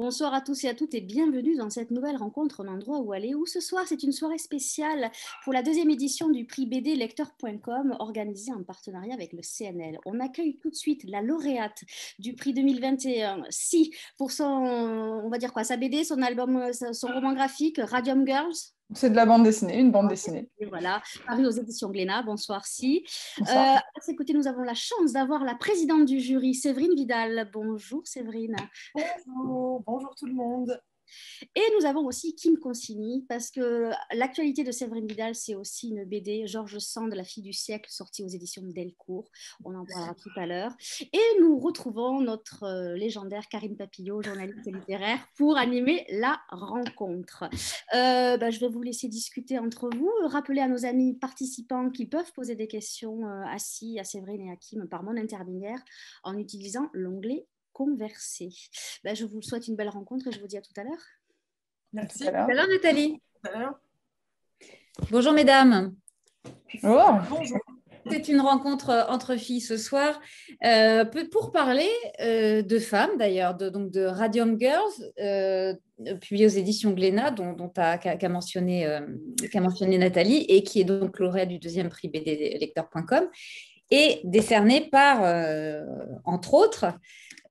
Bonsoir à tous et à toutes et bienvenue dans cette nouvelle rencontre, un endroit où aller. Où ce soir, c'est une soirée spéciale pour la deuxième édition du prix BD Lecteur.com organisée en partenariat avec le CNL. On accueille tout de suite la lauréate du prix 2021, Si, pour son, on va dire quoi, sa BD, son album, son roman graphique, Radium Girls. C'est de la bande dessinée, une bande dessinée. Et voilà, paru aux éditions Glénat. Bonsoir, Si. Bonsoir. À ses côtés, nous avons la chance d'avoir la présidente du jury, Séverine Vidal. Bonjour, Séverine. Bonjour tout le monde. Et nous avons aussi Kim Consigny, parce que l'actualité de Séverine Vidal, c'est aussi une BD, Georges Sand, La fille du siècle, sortie aux éditions Delcourt. On en parlera tout à l'heure. Et nous retrouvons notre légendaire Karine Papillot, journaliste littéraire, pour animer la rencontre. Je vais vous laisser discuter entre vous. Rappeler à nos amis participants qu'ils peuvent poser des questions à Séverine et à Kim par mon intermédiaire en utilisant l'onglet converser. Je vous souhaite une belle rencontre et je vous dis à tout à l'heure. Merci. Tout à l'heure. Salut Nathalie. Tout à l'heure. Bonjour mesdames. Oh, Bonjour. C'est une rencontre entre filles ce soir pour parler de femmes d'ailleurs, donc de Radium Girls, publié aux éditions Glénat, qu'a mentionné Nathalie, et qui est donc lauréate du deuxième prix BD Lecteur.com, et décerné par, entre autres,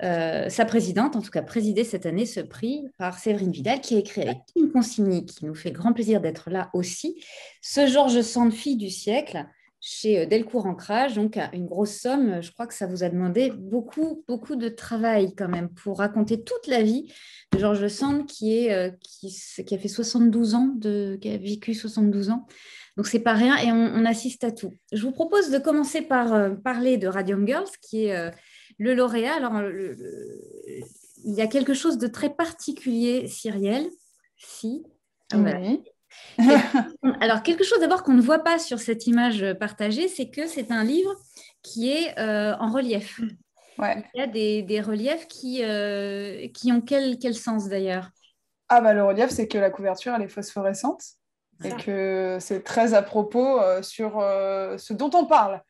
sa présidente, en tout cas présidé cette année ce prix par Séverine Vidal, qui a écrit avec Kim Consigny, qui nous fait grand plaisir d'être là aussi, ce Georges Sand, fille du siècle, chez Delcourt Ancrage, donc une grosse somme. Je crois que ça vous a demandé beaucoup de travail quand même pour raconter toute la vie de Georges Sand qui a fait 72 ans, qui a vécu 72 ans. Donc, c'est pas rien et on assiste à tout. Je vous propose de commencer par parler de Radium Girls, qui est le lauréat. Alors, il y a quelque chose de très particulier, Cyrielle. Si. oui. Alors, quelque chose d'abord qu'on ne voit pas sur cette image partagée, c'est que c'est un livre qui est en relief. Ouais. Il y a des reliefs qui ont quel sens d'ailleurs? Le relief, c'est que la couverture, elle est phosphorescente et que c'est très à propos sur ce dont on parle.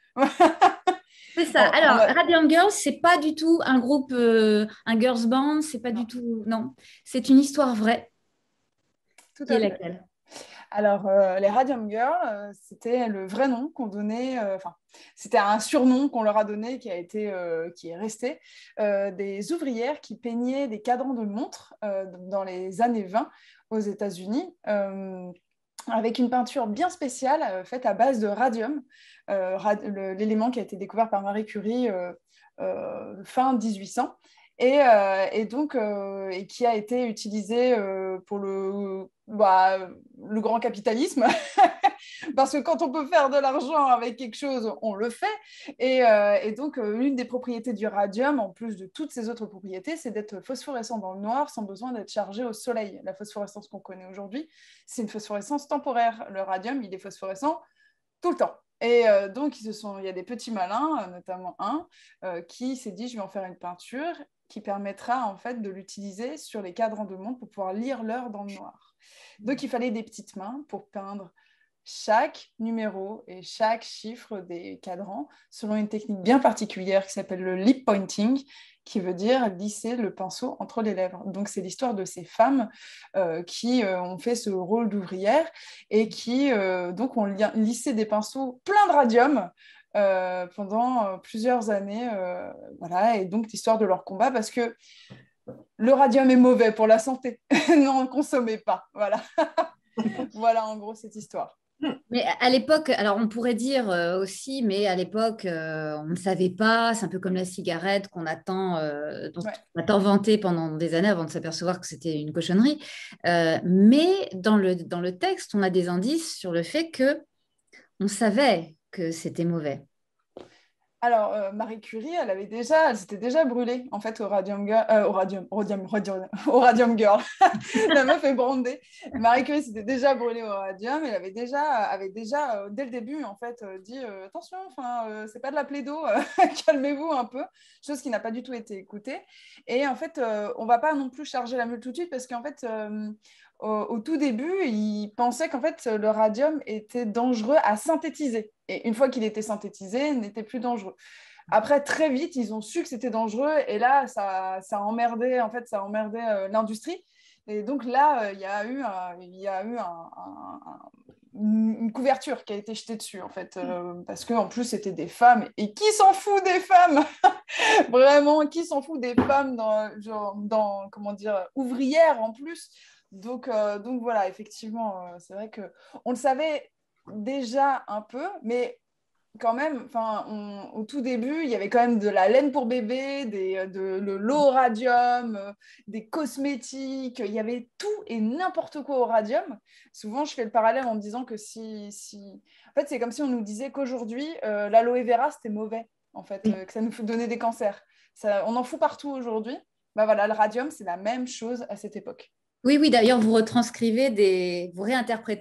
C'est ça. Alors, Radium Girls, c'est pas du tout un groupe, un girls band, c'est pas du tout... Non, c'est une histoire vraie. Tout Qui à est fait. laquelle? Alors, les Radium Girls, c'était le vrai nom qu'on donnait, c'était un surnom qu'on leur a donné qui est resté, des ouvrières qui peignaient des cadrans de montres dans les années 20 aux États-Unis, avec une peinture bien spéciale faite à base de radium, l'élément qui a été découvert par Marie Curie fin 1800. Et qui a été utilisé pour le grand capitalisme, parce que quand on peut faire de l'argent avec quelque chose, on le fait. Et donc, l'une des propriétés du radium, en plus de toutes ces autres propriétés, c'est d'être phosphorescent dans le noir sans besoin d'être chargé au soleil. La phosphorescence qu'on connaît aujourd'hui, c'est une phosphorescence temporaire. Le radium, il est phosphorescent tout le temps. Et donc, il y a des petits malins, notamment un, qui s'est dit, je vais en faire une peinture qui permettra en fait de l'utiliser sur les cadrans de montre pour pouvoir lire l'heure dans le noir. Donc, il fallait des petites mains pour peindre chaque numéro et chaque chiffre des cadrans selon une technique bien particulière qui s'appelle le lip pointing, qui veut dire lisser le pinceau entre les lèvres. Donc, c'est l'histoire de ces femmes qui ont fait ce rôle d'ouvrière et qui donc ont lissé des pinceaux pleins de radium pendant plusieurs années. Et donc, l'histoire de leur combat, parce que le radium est mauvais pour la santé. Non, ne consommez pas. Voilà. Voilà, en gros, cette histoire. Mais à l'époque, alors on pourrait dire aussi, mais à l'époque, on ne savait pas, c'est un peu comme la cigarette dont on attend vanter pendant des années avant de s'apercevoir que c'était une cochonnerie. Mais dans le texte, on a des indices sur le fait qu'on savait que c'était mauvais. Alors, Marie Curie, elle s'était déjà brûlée, en fait, au Radium Girl. La meuf est brandée. Marie Curie s'était déjà brûlée au radium. Elle avait déjà dès le début, en fait, dit attention, c'est pas de la plaido, calmez-vous un peu. Chose qui n'a pas du tout été écoutée. Et en fait, on va pas non plus charger la mule tout de suite, parce qu'en fait, au tout début, ils pensaient qu'en fait, le radium était dangereux à synthétiser. Et une fois qu'il était synthétisé, il n'était plus dangereux. Après, très vite, ils ont su que c'était dangereux et là, ça a emmerdé, en fait, ça a emmerdé l'industrie. Et donc là, il y a eu, une couverture qui a été jetée dessus, en fait, parce qu'en plus, c'était des femmes. Et qui s'en fout des femmes? Vraiment, qui s'en fout des femmes comment dire, ouvrières en plus? Donc voilà, effectivement, c'est vrai qu'on le savait déjà un peu, mais quand même, au tout début, il y avait quand même de la laine pour bébé, l'eau au radium, des cosmétiques, il y avait tout et n'importe quoi au radium. Souvent, je fais le parallèle en me disant que En fait, c'est comme si on nous disait qu'aujourd'hui, l'aloe vera, c'était mauvais, en fait, que ça nous donnait des cancers. On en fout partout aujourd'hui. Bah voilà, le radium, c'est la même chose à cette époque. Oui, oui, d'ailleurs, vous réinterprétez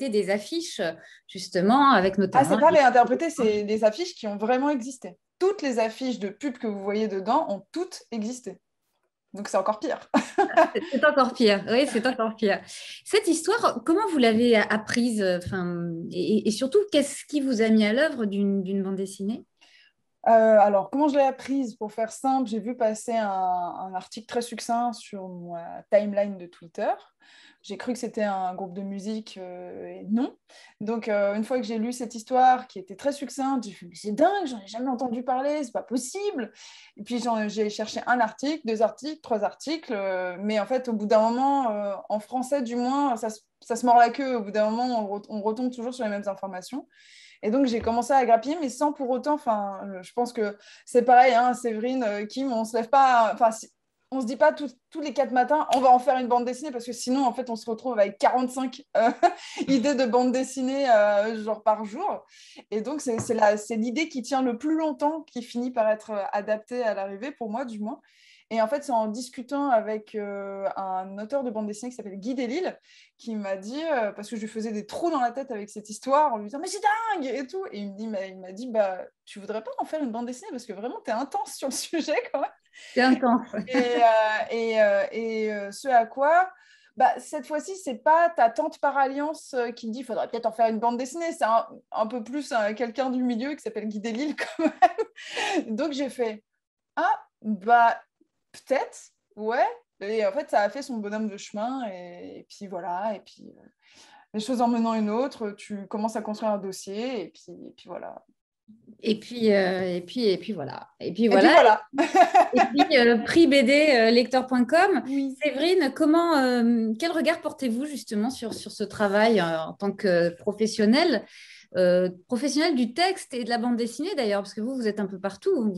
des affiches, justement, avec Ah, notamment. c'est pas réinterprété, c'est des affiches qui ont vraiment existé. Toutes les affiches de pub que vous voyez dedans ont toutes existé. Donc c'est encore pire. C'est encore pire, oui, c'est encore pire. Cette histoire, comment vous l'avez apprise, et surtout, qu'est-ce qui vous a mis à l'œuvre d'une bande dessinée? Alors, comment je l'ai apprise? Pour faire simple, j'ai vu passer un article très succinct sur ma timeline de Twitter. J'ai cru que c'était un groupe de musique et non. Donc, une fois que j'ai lu cette histoire qui était très succincte, j'ai fait, mais c'est dingue, j'en ai jamais entendu parler, c'est pas possible. Et puis, j'ai cherché un article, 2 articles, 3 articles. Mais en fait, au bout d'un moment, en français du moins, ça se mord la queue. Au bout d'un moment, on retombe toujours sur les mêmes informations. Et donc, j'ai commencé à grappiller, mais sans pour autant, je pense que c'est pareil, hein, Séverine, Kim, on se lève pas, on se dit pas tous les 4 matins, on va en faire une bande dessinée, parce que sinon, en fait, on se retrouve avec 45 idées de bande dessinée, genre par jour. Et donc, c'est l'idée qui tient le plus longtemps, qui finit par être adaptée à l'arrivée, pour moi, du moins. Et en fait, c'est en discutant avec un auteur de bande dessinée qui s'appelle Guy Delisle, qui m'a dit, parce que je lui faisais des trous dans la tête avec cette histoire, en lui disant « Mais c'est dingue !» et tout. Et il m'a dit bah, « Tu voudrais pas en faire une bande dessinée parce que vraiment, tu es intense sur le sujet quand même. » C'est intense. Ce à quoi, bah, cette fois-ci, c'est pas ta tante par alliance qui me dit « Il faudrait peut-être en faire une bande dessinée. » C'est un peu plus quelqu'un du milieu qui s'appelle Guy Delisle quand même. Donc j'ai fait « Ah, bah, peut-être, ouais. » Et en fait, ça a fait son bonhomme de chemin. Et puis voilà. Et puis les choses en menant une autre, tu commences à construire un dossier. Et puis voilà. Et puis voilà. Et puis voilà. Et puis voilà. Et puis, prix BD lecteur.com. Oui. Séverine, quel regard portez-vous justement sur ce travail en tant que professionnelle, professionnelle du texte et de la bande dessinée d'ailleurs, parce que vous êtes un peu partout.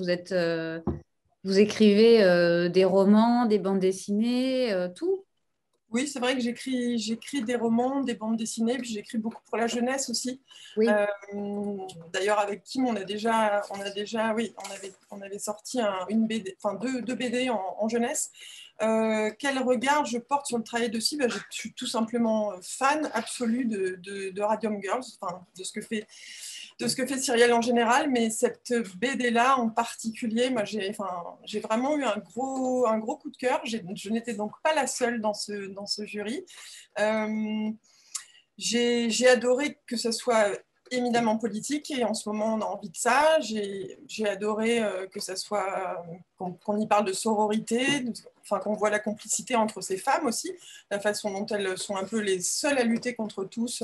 Vous écrivez des romans, des bandes dessinées, tout. Oui, c'est vrai que j'écris des romans, des bandes dessinées, puis j'écris beaucoup pour la jeunesse aussi. Oui. D'ailleurs, avec Kim, on avait sorti une BD, enfin deux BD en jeunesse. Quel regard je porte sur le travail de Cible? Je suis tout simplement fan absolue de Radium Girls, enfin, de ce que fait Cyrielle en général, mais cette BD-là en particulier, moi, j'ai vraiment eu un gros coup de cœur. Je n'étais donc pas la seule dans ce jury. J'ai adoré que ce soit éminemment politique, et en ce moment, on a envie de ça. J'ai adoré que ça soit, qu'on y parle de sororité, qu'on voit la complicité entre ces femmes aussi, la façon dont elles sont un peu les seules à lutter contre tous,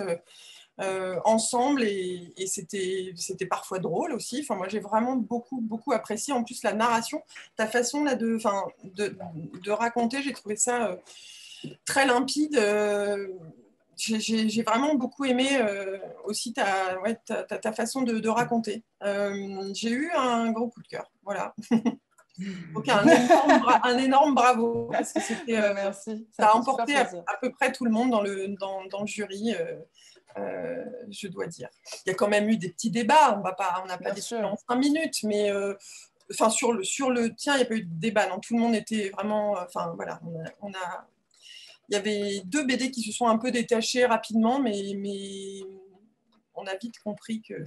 ensemble, et c'était parfois drôle aussi. Enfin, moi, j'ai vraiment beaucoup apprécié. En plus, la narration, ta façon là, de raconter, j'ai trouvé ça très limpide. J'ai vraiment beaucoup aimé aussi ta façon de raconter. J'ai eu un gros coup de cœur. Voilà. Donc, un énorme bravo, parce que c'était, merci. Ça a emporté à peu près tout le monde dans le jury. Je dois dire. Il y a quand même eu des petits débats, on n'a pas discuté en 5 minutes, mais sur le tien, il n'y a pas eu de débat, non, tout le monde était vraiment, voilà, il y avait 2 BD qui se sont un peu détachés rapidement, mais on a vite compris que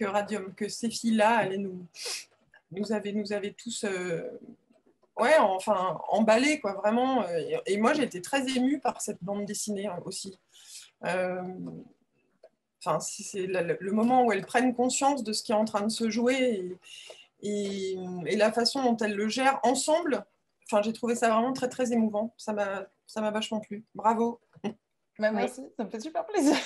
Radium, que ces filles-là allaient nous avaient tous emballés, quoi, vraiment, et moi j'ai été très émue par cette bande dessinée aussi. C'est le moment où elles prennent conscience de ce qui est en train de se jouer, et la façon dont elles le gèrent ensemble, enfin, j'ai trouvé ça vraiment très, très émouvant. Ça m'a vachement plu. Bravo. Moi aussi, ça me fait super plaisir.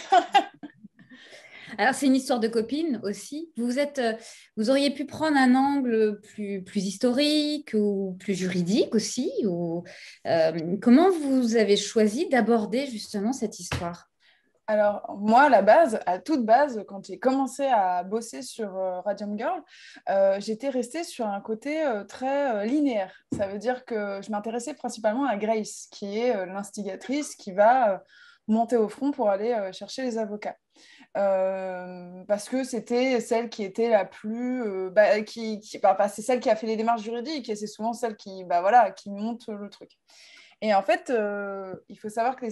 Alors, c'est une histoire de copine aussi. Vous auriez pu prendre un angle plus historique ou plus juridique aussi. Comment vous avez choisi d'aborder justement cette histoire? Alors, moi, à toute base, quand j'ai commencé à bosser sur Radium Girl, j'étais restée sur un côté très linéaire. Ça veut dire que je m'intéressais principalement à Grace, qui est l'instigatrice qui va monter au front pour aller chercher les avocats. Parce que c'était celle qui était la plus... c'est celle qui a fait les démarches juridiques et c'est souvent celle qui monte le truc. Et en fait, il faut savoir que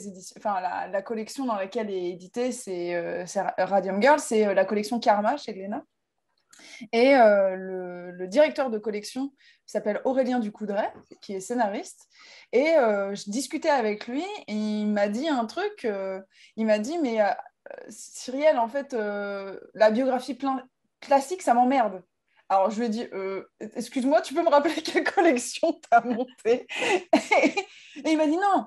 la collection dans laquelle est édité, c'est Radium Girl, c'est la collection Karma chez Glénat. Et le directeur de collection s'appelle Aurélien Ducoudray, qui est scénariste. Et je discutais avec lui et il m'a dit un truc. Il m'a dit, mais Cyrielle, en fait, la biographie classique, ça m'emmerde. Alors, je lui ai dit, excuse-moi, tu peux me rappeler quelle collection tu as montée? Et il m'a dit, non,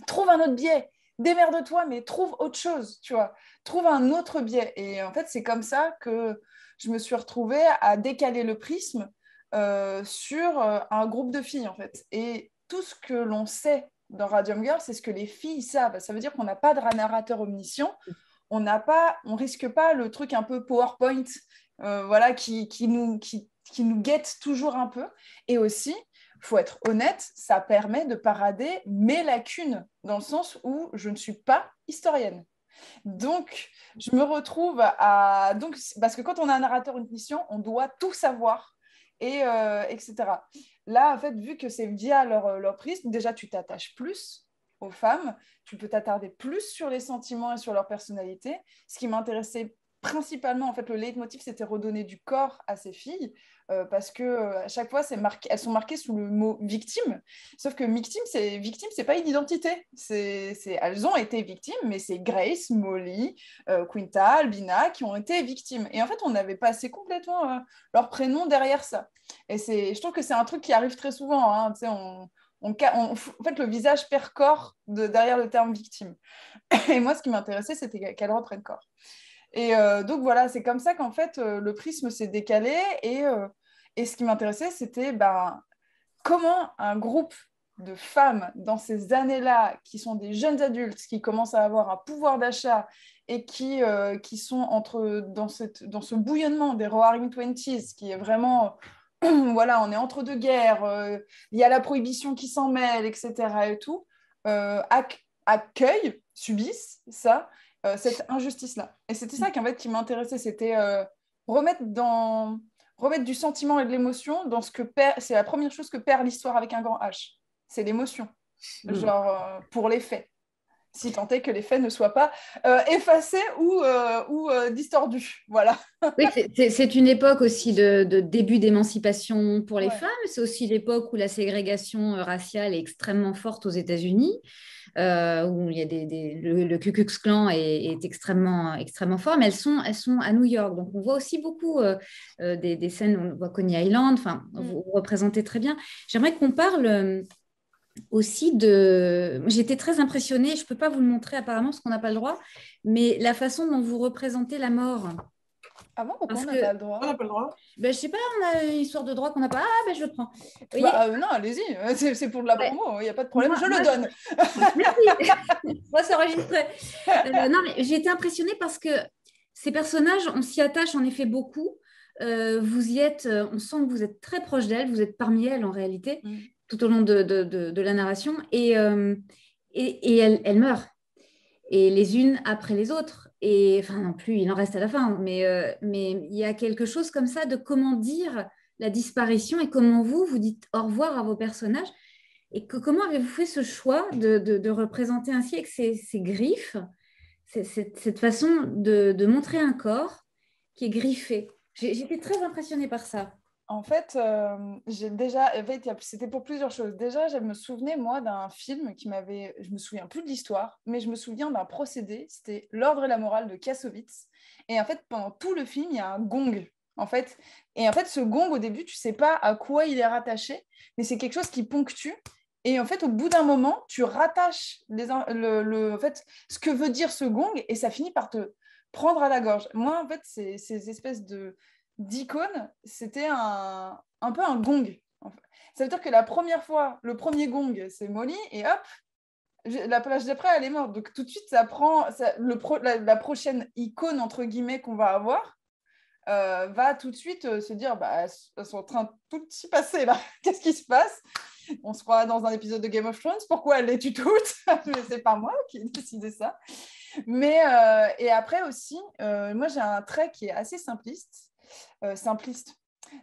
trouve un autre biais, démerde-toi, mais trouve autre chose, tu vois. Trouve un autre biais. Et en fait, c'est comme ça que je me suis retrouvée à décaler le prisme sur un groupe de filles, en fait. Et tout ce que l'on sait dans Radium Girl, c'est ce que les filles savent. Ça veut dire qu'on n'a pas de narrateur omniscient, on risque pas le truc un peu PowerPoint, qui nous guette toujours un peu. Et aussi, faut être honnête, ça permet de parader mes lacunes, dans le sens où je ne suis pas historienne. Donc, je me retrouve parce que quand on a un narrateur omniscient, on doit tout savoir, etc. Là, en fait, vu que c'est via leur prisme, déjà, tu t'attaches plus aux femmes, tu peux t'attarder plus sur les sentiments et sur leur personnalité. Ce qui m'intéressait principalement, en fait, le leitmotiv, c'était redonner du corps à ces filles, parce que à chaque fois, elles sont marquées sous le mot victime. Sauf que victime, c'est pas une identité. Elles ont été victimes, mais c'est Grace, Molly, Quinta, Albina qui ont été victimes. Et en fait, on avait passé complètement leur prénom derrière ça. Et je trouve que c'est un truc qui arrive très souvent. Hein, en fait, le visage perd corps derrière le terme victime. Et moi, ce qui m'intéressait, c'était qu'elle reprenne corps. Et donc voilà, c'est comme ça qu'en fait, le prisme s'est décalé. Et ce qui m'intéressait, c'était comment un groupe de femmes dans ces années-là, qui sont des jeunes adultes, qui commencent à avoir un pouvoir d'achat et qui sont dans ce bouillonnement des Roaring Twenties, qui est vraiment... voilà, on est entre deux guerres, il y a la prohibition qui s'en mêle, etc. et tout, subissent ça, cette injustice-là. Et c'était ça qui m'intéressait, c'était remettre du sentiment et de l'émotion dans c'est la première chose que perd l'histoire avec un grand H. C'est l'émotion, genre pour les faits. Si tant est que les faits ne soient pas effacés ou distordus. Voilà. Oui, c'est une époque aussi de début d'émancipation pour les femmes. C'est aussi l'époque où la ségrégation raciale est extrêmement forte aux États-Unis, où il y a le Ku Klux Klan est extrêmement, extrêmement fort, mais elles sont à New York. Donc, on voit aussi beaucoup des scènes, on voit Coney Island, vous représentez très bien. J'aimerais qu'on parle... aussi J'étais très impressionnée, je ne peux pas vous le montrer apparemment parce qu'on n'a pas le droit, mais la façon dont vous représentez la mort. Ah bon, pourquoi on n'a pas le droit? On n'a pas le droit. Je ne sais pas, on a une histoire de droit qu'on n'a pas. Ah, je le prends. Non, allez-y, c'est pour de la promo, il n'y a pas de problème, je le donne. Merci, moi c'est enregistré. Non, mais j'ai été impressionnée parce que ces personnages, on s'y attache en effet beaucoup. Vous y êtes, on sent que vous êtes très proche d'elles, vous êtes parmi elles en réalité. Tout au long de la narration, et elles meurent, et les unes après les autres, et enfin non plus, il en reste à la fin, mais il y a quelque chose comme ça de comment dire la disparition, et comment vous dites au revoir à vos personnages, et comment avez-vous fait ce choix de représenter ainsi avec ces griffes, cette façon de montrer un corps qui est griffé. J'étais très impressionnée par ça. En fait, c'était pour plusieurs choses. Déjà, je me souvenais, moi, d'un film je me souviens plus de l'histoire, mais je me souviens d'un procédé, c'était L'ordre et la morale de Kassovitz. Et en fait, pendant tout le film, il y a un gong. en fait. Et en fait, ce gong, au début, tu ne sais pas à quoi il est rattaché, mais c'est quelque chose qui ponctue. Et en fait, au bout d'un moment, tu rattaches en fait, ce que veut dire ce gong et ça finit par te prendre à la gorge. Moi, en fait, ces espèces d'icônes, c'était un peu un gong. Ça veut dire que la première fois, le premier gong, c'est Molly, et hop, la plage d'après, elle est morte. Donc, tout de suite, la prochaine icône, entre guillemets, qu'on va avoir, va tout de suite se dire, elles sont en train de tout s'y passer, là. Qu'est-ce qui se passe? On se croit dans un épisode de Game of Thrones. Pourquoi elles les tuent toutes? Mais c'est pas moi qui ai décidé ça. Mais, et après aussi, moi, j'ai un trait qui est assez simpliste.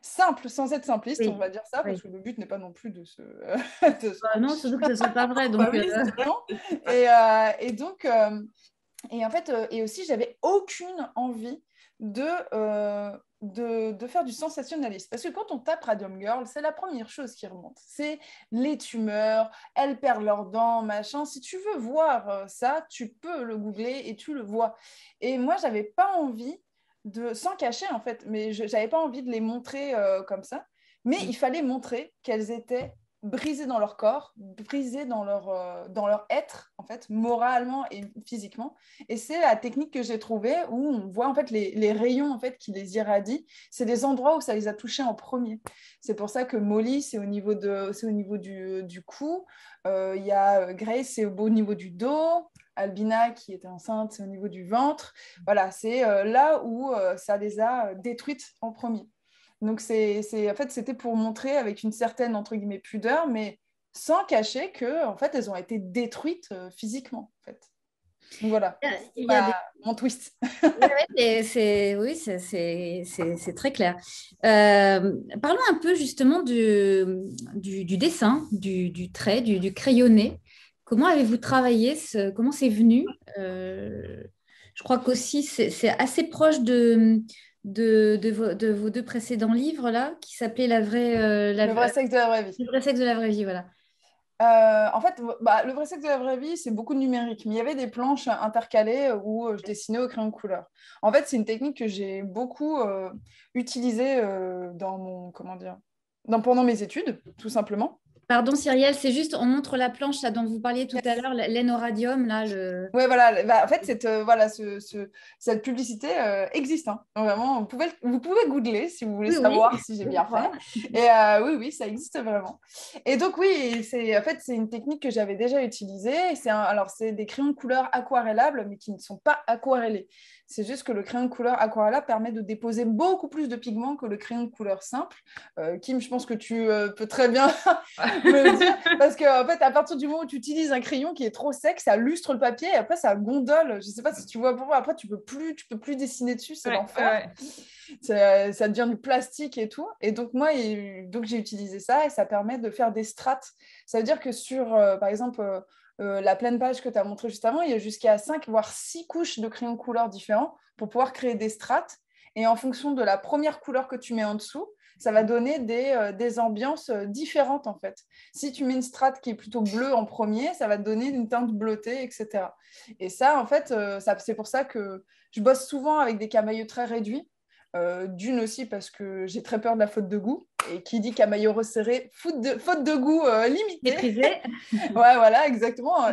Simple, sans être simpliste, Oui. On va dire ça, Oui. parce que le but n'est pas non plus de se... Non, surtout que ce ne soit pas vrai. Donc, et donc, et en fait, et aussi, j'avais aucune envie de faire du sensationnalisme. Parce que quand on tape Radium Girl, c'est la première chose qui remonte. C'est les tumeurs, elles perdent leurs dents, machin. Si tu veux voir ça, tu peux le googler et tu le vois. Et moi, j'avais pas envie sans cacher, en fait, mais je n'avais pas envie de les montrer comme ça. Mais il fallait montrer qu'elles étaient brisées dans leur corps, brisées dans leur être, en fait, moralement et physiquement. Et c'est la technique que j'ai trouvée où on voit en fait les rayons en fait, qui les irradient. C'est les endroits où ça les a touchés en premier. C'est pour ça que Molly, c'est au niveau du cou. Il y a Grace, c'est au niveau du dos. Albina, qui était enceinte, c'est au niveau du ventre. Voilà, c'est là où ça les a détruites en premier. Donc, en fait, c'était pour montrer avec une certaine, entre guillemets, pudeur, mais sans cacher que, en fait, elles ont été détruites physiquement, en fait. Donc, voilà, mon twist. Oui, c'est très clair. Parlons un peu justement du dessin, du trait, du crayonné. Comment avez-vous travaillé comment c'est venu? Je crois qu'aussi c'est assez proche de vos deux précédents livres là, qui s'appelaient Le vrai sexe de la vraie vie. Le vrai sexe de la vraie vie, voilà. En fait, le vrai sexe de la vraie vie, c'est beaucoup de numérique. Mais il y avait des planches intercalées où je dessinais au crayon de couleur. En fait, c'est une technique que j'ai beaucoup utilisée pendant mes études, tout simplement. Pardon, Cyrielle, c'est juste, on montre la planche là, dont vous parliez tout à l'heure, l'énoradium, là. Oui, voilà. En fait, cette publicité existe. Hein. Vraiment, vous pouvez googler si vous voulez savoir si j'ai bien fait. Et oui, ça existe vraiment. Et donc, oui, en fait, c'est une technique que j'avais déjà utilisée. Alors, c'est des crayons de couleur aquarellables, mais qui ne sont pas aquarellés. C'est juste que le crayon de couleur aquarellable permet de déposer beaucoup plus de pigments que le crayon de couleur simple. Kim, je pense que tu peux très bien me le dire. Parce qu'en fait, à partir du moment où tu utilises un crayon qui est trop sec, ça lustre le papier et après, ça gondole. Je ne sais pas si tu vois pourquoi. Après, tu peux plus dessiner dessus. C'est l'enfer. Ouais. Ça devient du plastique et tout. Et donc, donc j'ai utilisé ça et ça permet de faire des strates. Ça veut dire que sur, par exemple... la pleine page que tu as montrée juste avant, il y a jusqu'à 5 voire 6 couches de crayons de couleur différents pour pouvoir créer des strates. Et en fonction de la première couleur que tu mets en dessous, ça va donner des ambiances différentes en fait. Si tu mets une strate qui est plutôt bleue en premier, ça va te donner une teinte bleutée, etc. Et ça, en fait, c'est pour ça que je bosse souvent avec des camaïeux très réduits. D'une aussi parce que j'ai très peur de la faute de goût. Et qui dit camaillot resserré, faute de goût limitée. Maîtrisé. Ouais, voilà, exactement.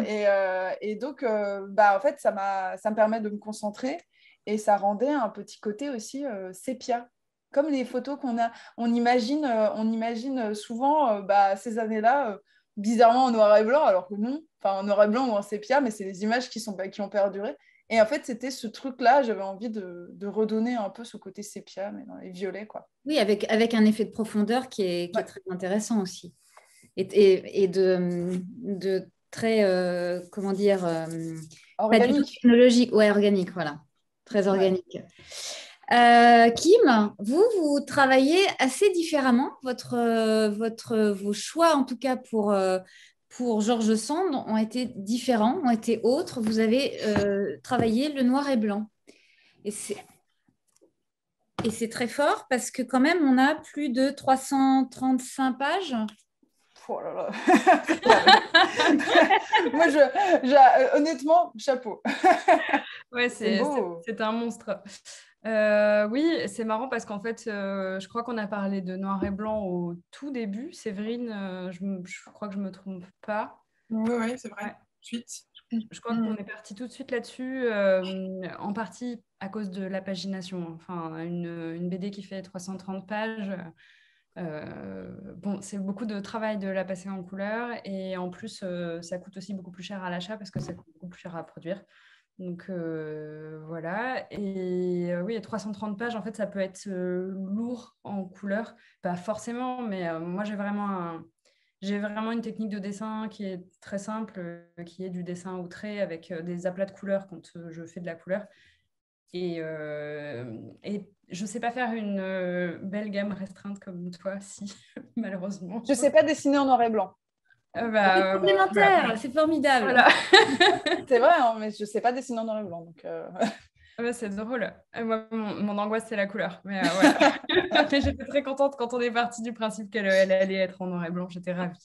Et donc, en fait, ça me permet de me concentrer et ça rendait un petit côté aussi sépia. Comme les photos qu'on a, on imagine souvent ces années-là, bizarrement en noir et blanc, alors que non, enfin en noir et blanc ou en sépia, mais c'est les images qui ont perduré. Et en fait, c'était ce truc-là, j'avais envie de redonner un peu ce côté sépia, mais dans les violets, quoi. Oui, avec un effet de profondeur qui est très intéressant aussi. Et de très, comment dire, organique. Pas du tout technologique, ouais, organique, voilà. Très organique. Ouais. Kim, vous travaillez assez différemment. Vos choix, en tout cas pour George Sand, ont été différents, ont été autres. Vous avez travaillé le noir et blanc. Et c'est très fort parce que quand même, on a plus de 335 pages. Oh là là. Moi, honnêtement, chapeau. Ouais, c'est un monstre. Oui, c'est marrant parce qu'en fait, je crois qu'on a parlé de noir et blanc au tout début. Séverine, je crois que je me trompe pas. Oui, c'est vrai. Ouais. Suite. Je crois qu'on est parti tout de suite là-dessus, en partie à cause de la pagination. Enfin, une BD qui fait 330 pages. Bon, c'est beaucoup de travail de la passer en couleur et en plus, ça coûte aussi beaucoup plus cher à l'achat parce que ça coûte beaucoup plus cher à produire. Donc voilà. Et oui, 330 pages, en fait, ça peut être lourd en couleur. Pas forcément, mais moi, j'ai vraiment une technique de dessin qui est très simple, qui est du dessin au trait avec des aplats de couleurs quand je fais de la couleur. Et je ne sais pas faire une belle gamme restreinte comme toi, si, malheureusement. Je ne sais pas dessiner en noir et blanc. Bah, Complémentaire, c'est formidable. voilà. C'est vrai, hein, mais je ne sais pas dessiner en noir et blanc. Donc, Ouais, c'est drôle. Moi, mon angoisse, c'est la couleur. Mais voilà. Mais j'étais très contente quand on est parti du principe qu'elle elle allait être en noir et blanc. J'étais ravie.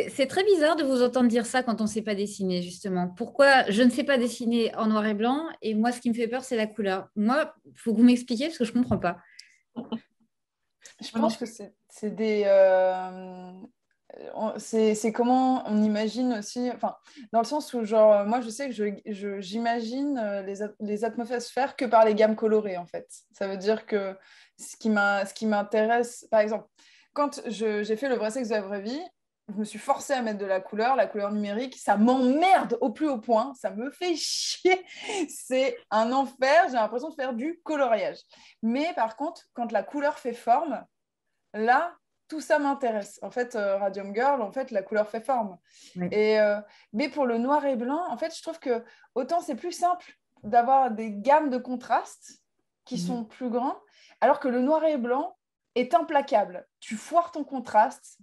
C'est très bizarre de vous entendre dire ça quand on ne sait pas dessiner, justement. Pourquoi je ne sais pas dessiner en noir et blanc et moi, ce qui me fait peur, c'est la couleur. Moi, il faut que vous m'expliquiez parce que je ne comprends pas. je pense que c'est des... c'est comment on imagine aussi, enfin, dans le sens où, genre, moi, je sais que j'imagine les atmosphères que par les gammes colorées, en fait. Ça veut dire que ce qui m'intéresse, par exemple, quand j'ai fait Le vrai sexe de la vraie vie, je me suis forcée à mettre de la couleur numérique, ça m'emmerde au plus haut point, ça me fait chier, c'est un enfer, j'ai l'impression de faire du coloriage. Mais par contre, quand la couleur fait forme, là, tout ça m'intéresse. En fait, Radium Girl, en fait, la couleur fait forme. Oui. Mais pour le noir et blanc, en fait, je trouve que autant c'est plus simple d'avoir des gammes de contrastes qui sont plus grands, alors que le noir et blanc est implacable. Tu foires ton contraste,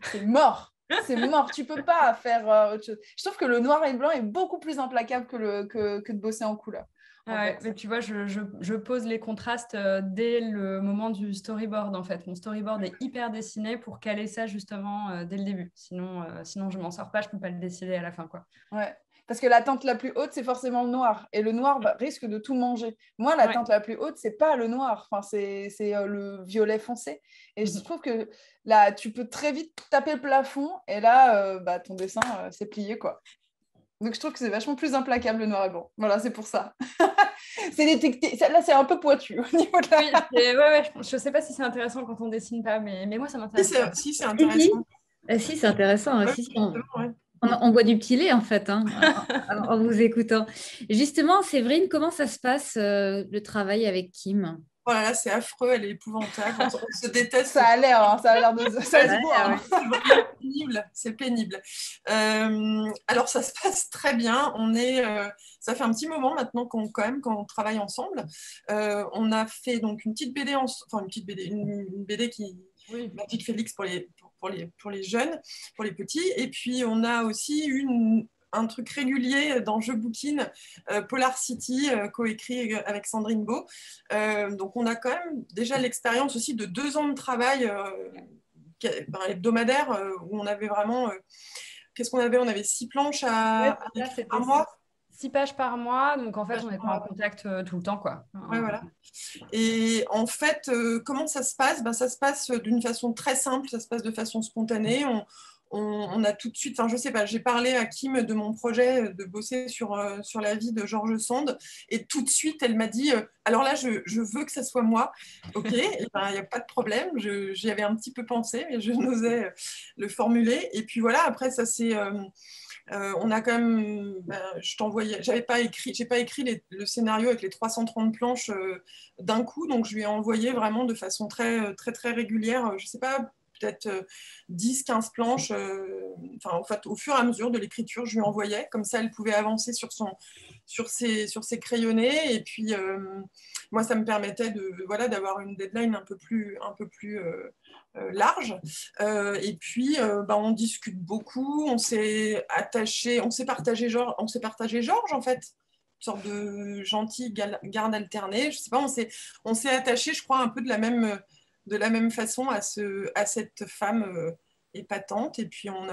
c'est mort. C'est mort, tu peux pas faire autre chose. Je trouve que le noir et blanc est beaucoup plus implacable que de bosser en couleur. Ouais, mais tu vois, je pose les contrastes dès le moment du storyboard, en fait. Mon storyboard est hyper dessiné pour caler ça, justement, dès le début. Sinon je m'en sors pas, je peux pas le décider à la fin, quoi. Ouais, parce que la teinte la plus haute, c'est forcément le noir. Et le noir risque de tout manger. Moi, la teinte la plus haute, c'est pas le noir. Enfin, c'est le violet foncé. Et je trouve que là, tu peux très vite taper le plafond. Et là, ton dessin, c'est plié, quoi. Donc, je trouve que c'est vachement plus implacable le noir et blanc. Voilà, c'est pour ça. Là, c'est un peu pointu au niveau de la... Oui, je sais pas si c'est intéressant quand on dessine pas, mais moi, ça m'intéresse. Si, c'est intéressant. Si, c'est intéressant. Ouais, Si, on boit du petit lait, en fait, hein, en vous écoutant. Justement, Séverine, comment ça se passe, le travail avec Kim? Oh là là, c'est affreux, elle est épouvantable. On se déteste. Ça a l'air, hein, ça a l'air de... Ça se voit, hein. C'est vraiment pénible, c'est pénible. Alors, ça se passe très bien. Ça fait un petit moment maintenant quand on travaille ensemble. On a fait donc une petite BD, une BD qui Magic Félix pour les jeunes, pour les petits. Et puis, on a aussi un truc régulier dans Je bouquine, Polar City, coécrit avec Sandrine Beau. Donc, on a quand même déjà l'expérience aussi de 2 ans de travail hebdomadaire où on avait vraiment... qu'est-ce qu'on avait? On avait 6 planches à écrire par mois. 6 pages par mois, donc en fait, on était en contact tout le temps, quoi. Ouais, voilà. Et en fait, comment ça se passe? Ça se passe d'une façon très simple, ça se passe de façon spontanée. On a tout de suite, je sais pas, j'ai parlé à Kim de mon projet de bosser sur la vie de George Sand, et tout de suite, elle m'a dit, alors là, je veux que ça soit moi. Ok, il n'y a pas de problème, j'y avais un petit peu pensé, mais je n'osais le formuler. Et puis voilà, après, ça c'est... on a quand même, je t'envoyais, j'ai pas écrit le scénario avec les 330 planches d'un coup, donc je lui ai envoyé vraiment de façon très, très, très régulière, je sais pas, peut-être 10-15 planches, en fait, au fur et à mesure de l'écriture, je lui envoyais, comme ça elle pouvait avancer sur ses crayonnés, et puis moi ça me permettait d'avoir une deadline un peu plus large, et puis on discute beaucoup, on s'est partagé Georges en fait, une sorte de gentil garde alterné, je sais pas, on s'est attaché, je crois, un peu de la même façon à cette femme épatante, et puis on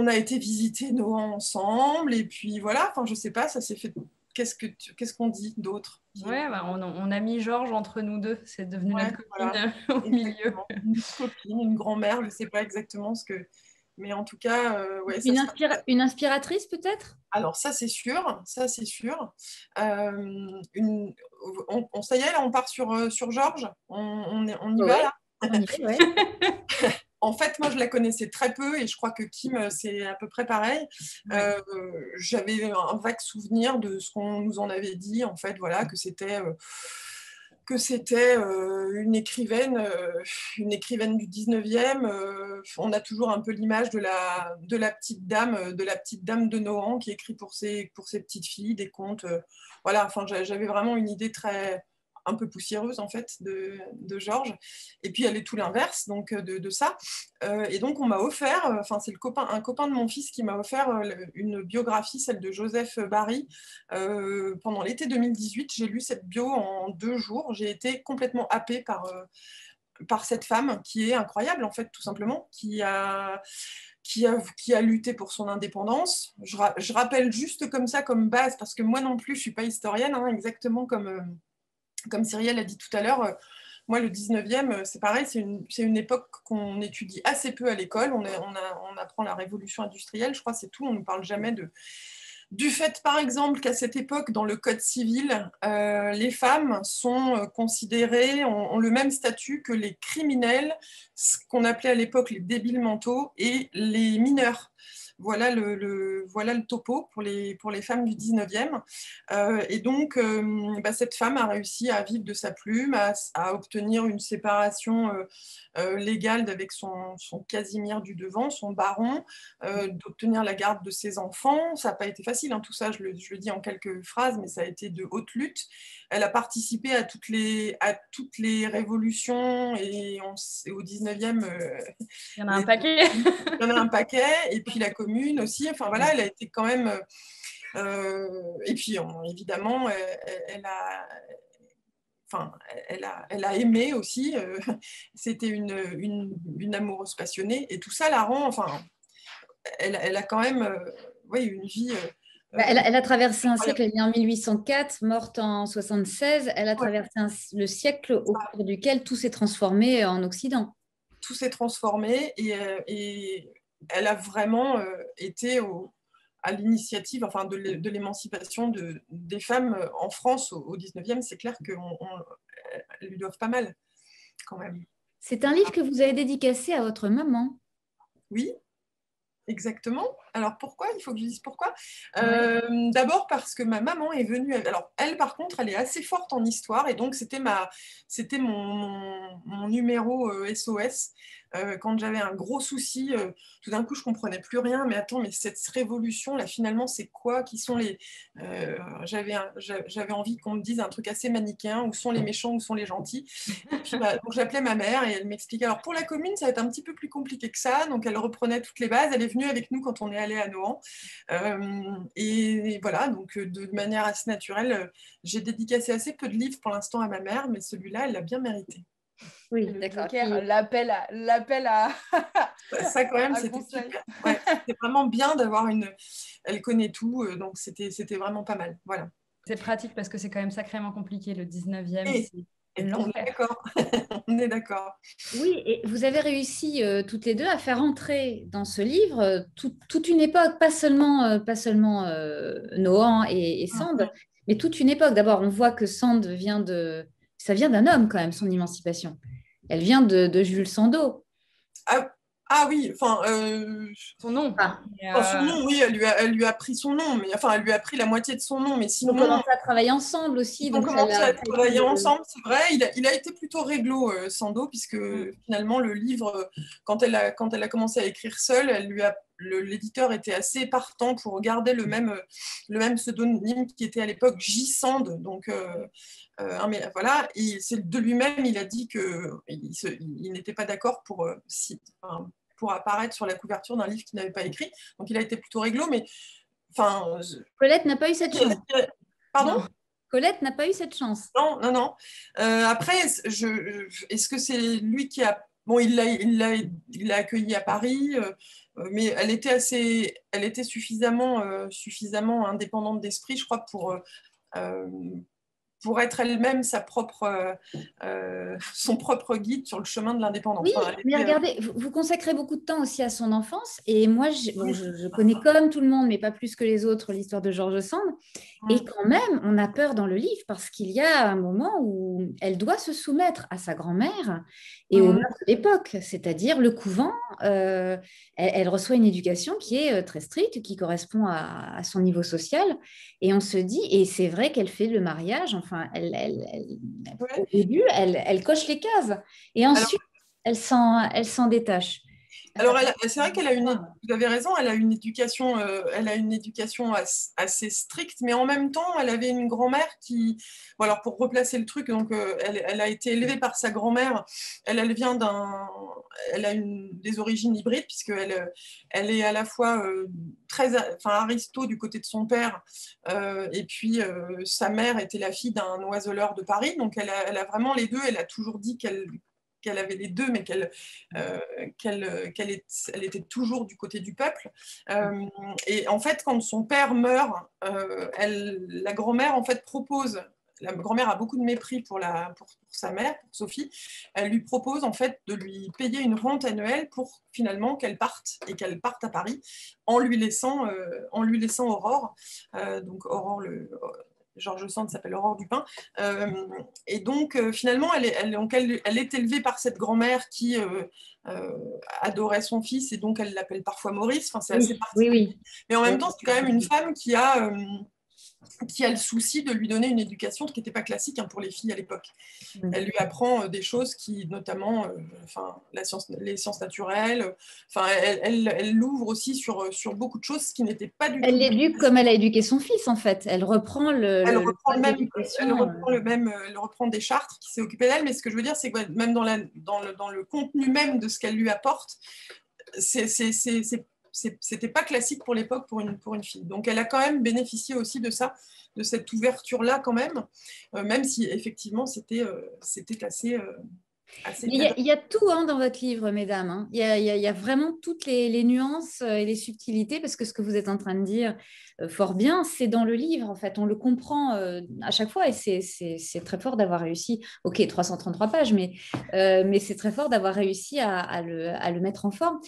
a été visiter Nohant ensemble, et puis voilà, je sais pas, ça s'est fait qu'est-ce qu'on dit d'autre? Ouais, bah, on a mis Georges entre nous deux. C'est devenu Ouais, notre copine voilà. au milieu. Exactement. Une copine, une grand-mère, je ne sais pas exactement ce que... Mais en tout cas, ouais, ça serait... Une inspiratrice peut-être? Alors ça c'est sûr, ça c'est sûr. Une... ça y est, là on part sur Georges, on y va Ouais. là. On y va, ouais. En fait, moi, je la connaissais très peu et je crois que Kim, c'est à peu près pareil. Ouais. J'avais un vague souvenir de ce qu'on nous en avait dit, en fait, voilà, que c'était une écrivaine du 19e. On a toujours un peu l'image de la petite dame, de Nohant qui écrit pour ses petites filles des contes. Voilà, enfin, j'avais vraiment une idée un peu poussiéreuse en fait de Georges, et puis elle est tout l'inverse donc de ça, et donc on m'a offert, enfin c'est un copain de mon fils qui m'a offert une biographie, celle de Joseph Barry, pendant l'été 2018. J'ai lu cette bio en 2 jours, j'ai été complètement happée par cette femme qui est incroyable en fait, tout simplement, qui a lutté pour son indépendance. Je rappelle juste comme ça, comme base, parce que moi non plus je suis pas historienne, hein, exactement comme Cyrielle a dit tout à l'heure. Moi, le 19e, c'est pareil, c'est une époque qu'on étudie assez peu à l'école. On apprend la révolution industrielle, je crois, c'est tout. On ne parle jamais du fait, par exemple, qu'à cette époque, dans le Code civil, les femmes sont considérées, ont le même statut que les criminels, ce qu'on appelait à l'époque les débiles mentaux, et les mineurs. Voilà le topo pour les femmes du 19e. Et donc, cette femme a réussi à vivre de sa plume, à obtenir une séparation légale avec son Casimir du Devant, son baron, d'obtenir la garde de ses enfants. Ça n'a pas été facile, hein, tout ça, je le dis en quelques phrases, mais ça a été de haute lutte. Elle a participé à toutes les révolutions, et au 19e, il y en a un paquet. Il y en a un paquet, et puis la commune aussi. Enfin voilà, elle a été quand même... et puis évidemment, elle a aimé aussi. C'était une amoureuse passionnée, et tout ça la rend... Enfin, elle a quand même une vie... Elle a traversé un siècle, elle est née en 1804, morte en 76. Elle a traversé le siècle au cours duquel tout s'est transformé en Occident. Tout s'est transformé, et elle a vraiment été à l'initiative, enfin, de l'émancipation des femmes en France au 19e. C'est clair qu'elles lui doivent pas mal, quand même. C'est un livre que vous avez dédicacé à votre maman. Oui. Exactement. Alors pourquoi? Il faut que je dise pourquoi. Ouais. D'abord parce que ma maman est venue. Alors elle, par contre, elle est assez forte en histoire, et donc c'était mon numéro SOS. Quand j'avais un gros souci, tout d'un coup je comprenais plus rien. Mais attends, mais cette révolution là, finalement, c'est quoi? Qui sont les J'avais envie qu'on me dise un truc assez manichéen. Où sont les méchants? Où sont les gentils? Et puis, donc j'appelais ma mère et elle m'expliquait. Alors pour la commune, ça va être un petit peu plus compliqué que ça. Donc elle reprenait toutes les bases. Elle est venue avec nous quand on est allé à Nohant. Et voilà, donc de manière assez naturelle, j'ai dédicacé assez peu de livres pour l'instant à ma mère, mais celui-là, elle l'a bien mérité. Oui, d'accord. L'appel à... Ça, quand même, c'était super. Ouais, c'était vraiment bien d'avoir une... Elle connaît tout, donc c'était vraiment pas mal. Voilà. C'est pratique parce que c'est quand même sacrément compliqué, le 19e. Et on est d'accord. On est d'accord. Oui, et vous avez réussi toutes les deux à faire entrer dans ce livre toute une époque, pas seulement Nohant et Sand, mais toute une époque. D'abord, on voit que Sand ça vient d'un homme quand même, son émancipation. Elle vient de Jules Sandeau. Ah oui, enfin... son nom. Son nom, oui, elle lui a pris son nom, mais enfin, elle lui a pris la moitié de son nom, mais sinon... Ils ont commencé à travailler ensemble aussi. Ils ont commencé à travailler ensemble, c'est vrai. Il a été plutôt réglo, Sandeau, puisque finalement, le livre, quand elle a commencé à écrire seule, l'éditeur était assez partant pour garder le même pseudonyme qui était à l'époque J. Sand, donc... mais voilà, c'est de lui-même, il a dit qu'il n'était pas d'accord pour apparaître sur la couverture d'un livre qu'il n'avait pas écrit. Donc il a été plutôt réglo, mais Colette n'a pas eu cette chance. Pardon? Non. Colette n'a pas eu cette chance. Non. Après, est-ce que c'est lui qui a... Bon, il l'a accueilli à Paris. mais elle était suffisamment indépendante d'esprit, je crois, pour être elle-même son propre guide sur le chemin de l'indépendance. Oui, mais regardez, vous consacrez beaucoup de temps aussi à son enfance. Et moi, je connais comme tout le monde, mais pas plus que les autres, l'histoire de George Sand. Et quand même, on a peur dans le livre parce qu'il y a un moment où elle doit se soumettre à sa grand-mère et aux mœurs de l'époque, c'est-à-dire le couvent. Elle reçoit une éducation qui est très stricte, qui correspond à son niveau social. Et on se dit, et c'est vrai qu'elle fait le mariage, enfin, au début, elle coche les cases. Et ensuite, elle s'en détache. Alors, c'est vrai qu'elle a vous avez raison, elle a une éducation assez stricte, mais en même temps, elle avait une grand-mère qui, bon, alors pour replacer le truc, donc elle a été élevée par sa grand-mère. Elle vient elle a des origines hybrides puisqu'elle est à la fois aristo du côté de son père, et puis sa mère était la fille d'un oiseleur de Paris, donc elle a vraiment les deux. Elle a toujours dit qu'elle avait les deux, mais qu'elle était toujours du côté du peuple. Et en fait, quand son père meurt, la grand-mère en fait propose. La grand-mère a beaucoup de mépris pour sa mère, pour Sophie. Elle lui propose en fait de lui payer une rente annuelle pour finalement qu'elle parte à Paris en lui laissant Aurore. Donc Aurore, George Sand s'appelle Aurore Dupin. Et donc, finalement, elle est élevée par cette grand-mère qui adorait son fils, et donc elle l'appelle parfois Maurice. Enfin, c'est assez particulier. Oui. Mais en même temps, c'est quand même une femme qui a le souci de lui donner une éducation qui n'était pas classique pour les filles à l'époque. Elle lui apprend des choses qui, notamment, les sciences naturelles. Elle l'ouvre aussi sur beaucoup de choses qui n'étaient pas du tout. Elle l'éduque comme elle a éduqué son fils, en fait. Elle reprend elle reprend Deschartres qui s'est occupé d'elle. Mais ce que je veux dire, c'est que même dans le contenu même de ce qu'elle lui apporte, c'était pas classique pour l'époque pour une fille. Donc elle a quand même bénéficié aussi de ça, de cette ouverture-là quand même si effectivement c'était assez il y a tout dans votre livre, mesdames. Il y a vraiment toutes les nuances et les subtilités, parce que ce que vous êtes en train de dire fort bien, c'est dans le livre, en fait. On le comprend à chaque fois, et c'est très fort d'avoir réussi. Ok, 333 pages, mais c'est très fort d'avoir réussi à le mettre en forme.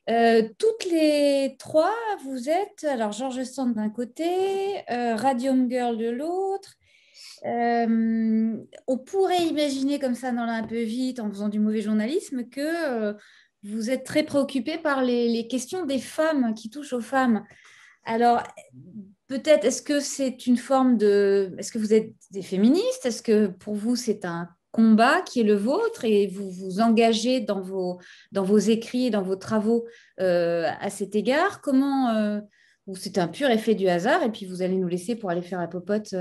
Toutes les trois, vous êtes, alors George Sand d'un côté, Radium Girl de l'autre. On pourrait imaginer comme ça, dans un peu vite, en faisant du mauvais journalisme, que vous êtes très préoccupés par les questions des femmes, qui touchent aux femmes. Alors, peut-être, est-ce que c'est une forme de... Est-ce que vous êtes des féministes? Est-ce que pour vous, c'est un combat qui est le vôtre et vous vous engagez dans vos écrits, dans vos travaux à cet égard? Comment... ou c'est un pur effet du hasard et puis vous allez nous laisser pour aller faire la popote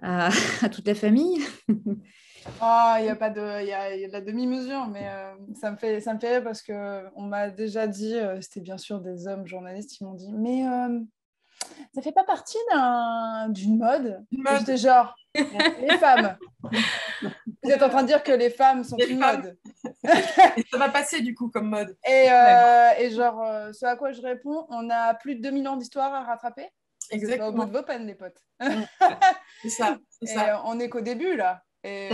à toute la famille? Il y a de la demi-mesure, mais ça me fait rire parce qu'on m'a déjà dit, c'était bien sûr des hommes journalistes qui m'ont dit, mais ça fait pas partie d'une mode. J'étais genre, les femmes. Vous êtes en train de dire que les femmes sont une mode. Et ça va passer du coup comme mode. Et genre, ce à quoi je réponds, on a plus de 2000 ans d'histoire à rattraper. Exactement. Au bout de vos peines, les potes. C'est ça. On n'est qu'au début, là. Et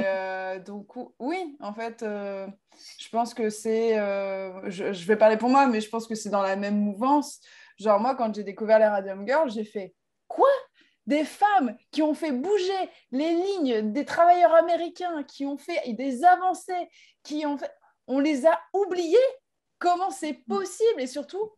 donc, oui, en fait, je pense que c'est... je vais parler pour moi, mais je pense que c'est dans la même mouvance. Genre, moi, quand j'ai découvert les Radium Girls, j'ai fait « Quoi ? Des femmes qui ont fait bouger les lignes des travailleurs américains, qui ont fait des avancées, on les a oubliées. Comment c'est possible? Et surtout,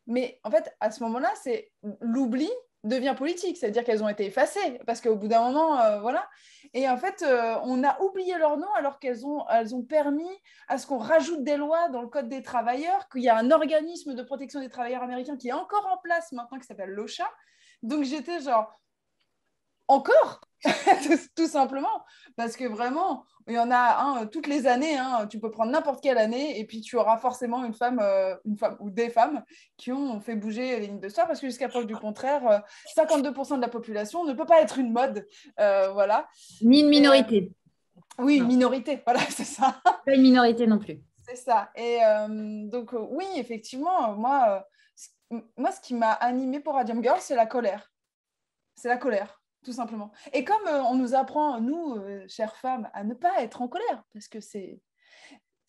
mais en fait, à ce moment-là, c'est l'oubli devient politique, c'est-à-dire qu'elles ont été effacées, parce qu'au bout d'un moment, voilà. Et en fait, on a oublié leur nom alors qu'elles ont permis à ce qu'on rajoute des lois dans le Code des travailleurs, qu'il y a un organisme de protection des travailleurs américains qui est encore en place maintenant, qui s'appelle l'OSHA. Donc j'étais genre, encore tout simplement, parce que vraiment, il y en a toutes les années, tu peux prendre n'importe quelle année et puis tu auras forcément une femme ou des femmes qui ont fait bouger les lignes de l'histoire, parce que jusqu'à preuve du contraire, 52% de la population ne peut pas être une mode, voilà. Ni une minorité. Oui, une minorité, voilà, c'est ça. Pas une minorité non plus. C'est ça. Et donc, oui, effectivement, moi, ce qui m'a animée pour Radium Girl, c'est la colère. C'est la colère, tout simplement. Et comme on nous apprend, nous, chères femmes, à ne pas être en colère, parce que Ça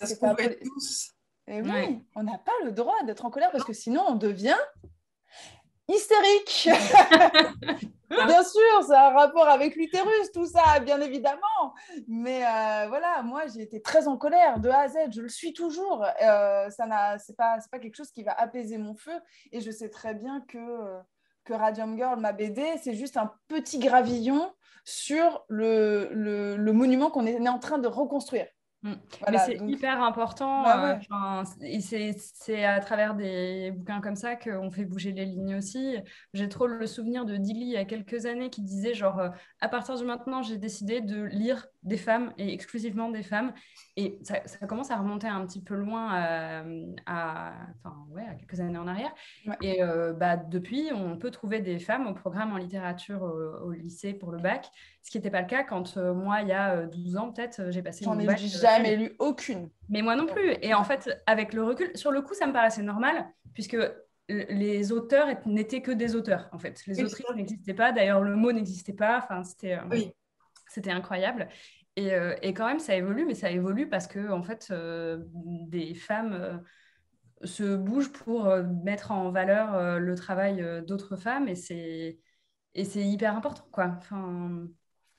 se c'est pas... complète tous. Et oui, Ouais. on n'a pas le droit d'être en colère, parce que sinon, on devient hystérique. Bien sûr, ça a un rapport avec l'utérus, tout ça, bien évidemment. Mais voilà, moi, j'ai été très en colère de A à Z. Je le suis toujours. C'est pas quelque chose qui va apaiser mon feu. Et je sais très bien que Radium Girl, ma BD, c'est juste un petit gravillon sur le monument qu'on est en train de reconstruire. Mais Voilà, c'est donc, hyper important. bah ouais. Et c'est à travers des bouquins comme ça qu'on fait bouger les lignes aussi. J'ai trop le souvenir de Digly il y a quelques années qui disait genre à partir de maintenant, j'ai décidé de lire des femmes et exclusivement des femmes. Et ça commence à remonter un petit peu loin à quelques années en arrière. Ouais. Et depuis, on peut trouver des femmes au programme en littérature au lycée pour le bac, ce qui n'était pas le cas quand moi, il y a 12 ans, peut-être, j'ai passé J'en mon ai bac. jamais lu aucune. Mais moi non plus. Et en fait, avec le recul, sur le coup, ça me paraissait normal, puisque les auteurs n'étaient que des auteurs, en fait. Les autrices n'existaient pas. D'ailleurs, le mot n'existait pas. Enfin, c'était incroyable. Et quand même, ça évolue, mais ça évolue parce que, en fait, des femmes se bougent pour mettre en valeur le travail d'autres femmes. Et c'est hyper important, quoi. Enfin...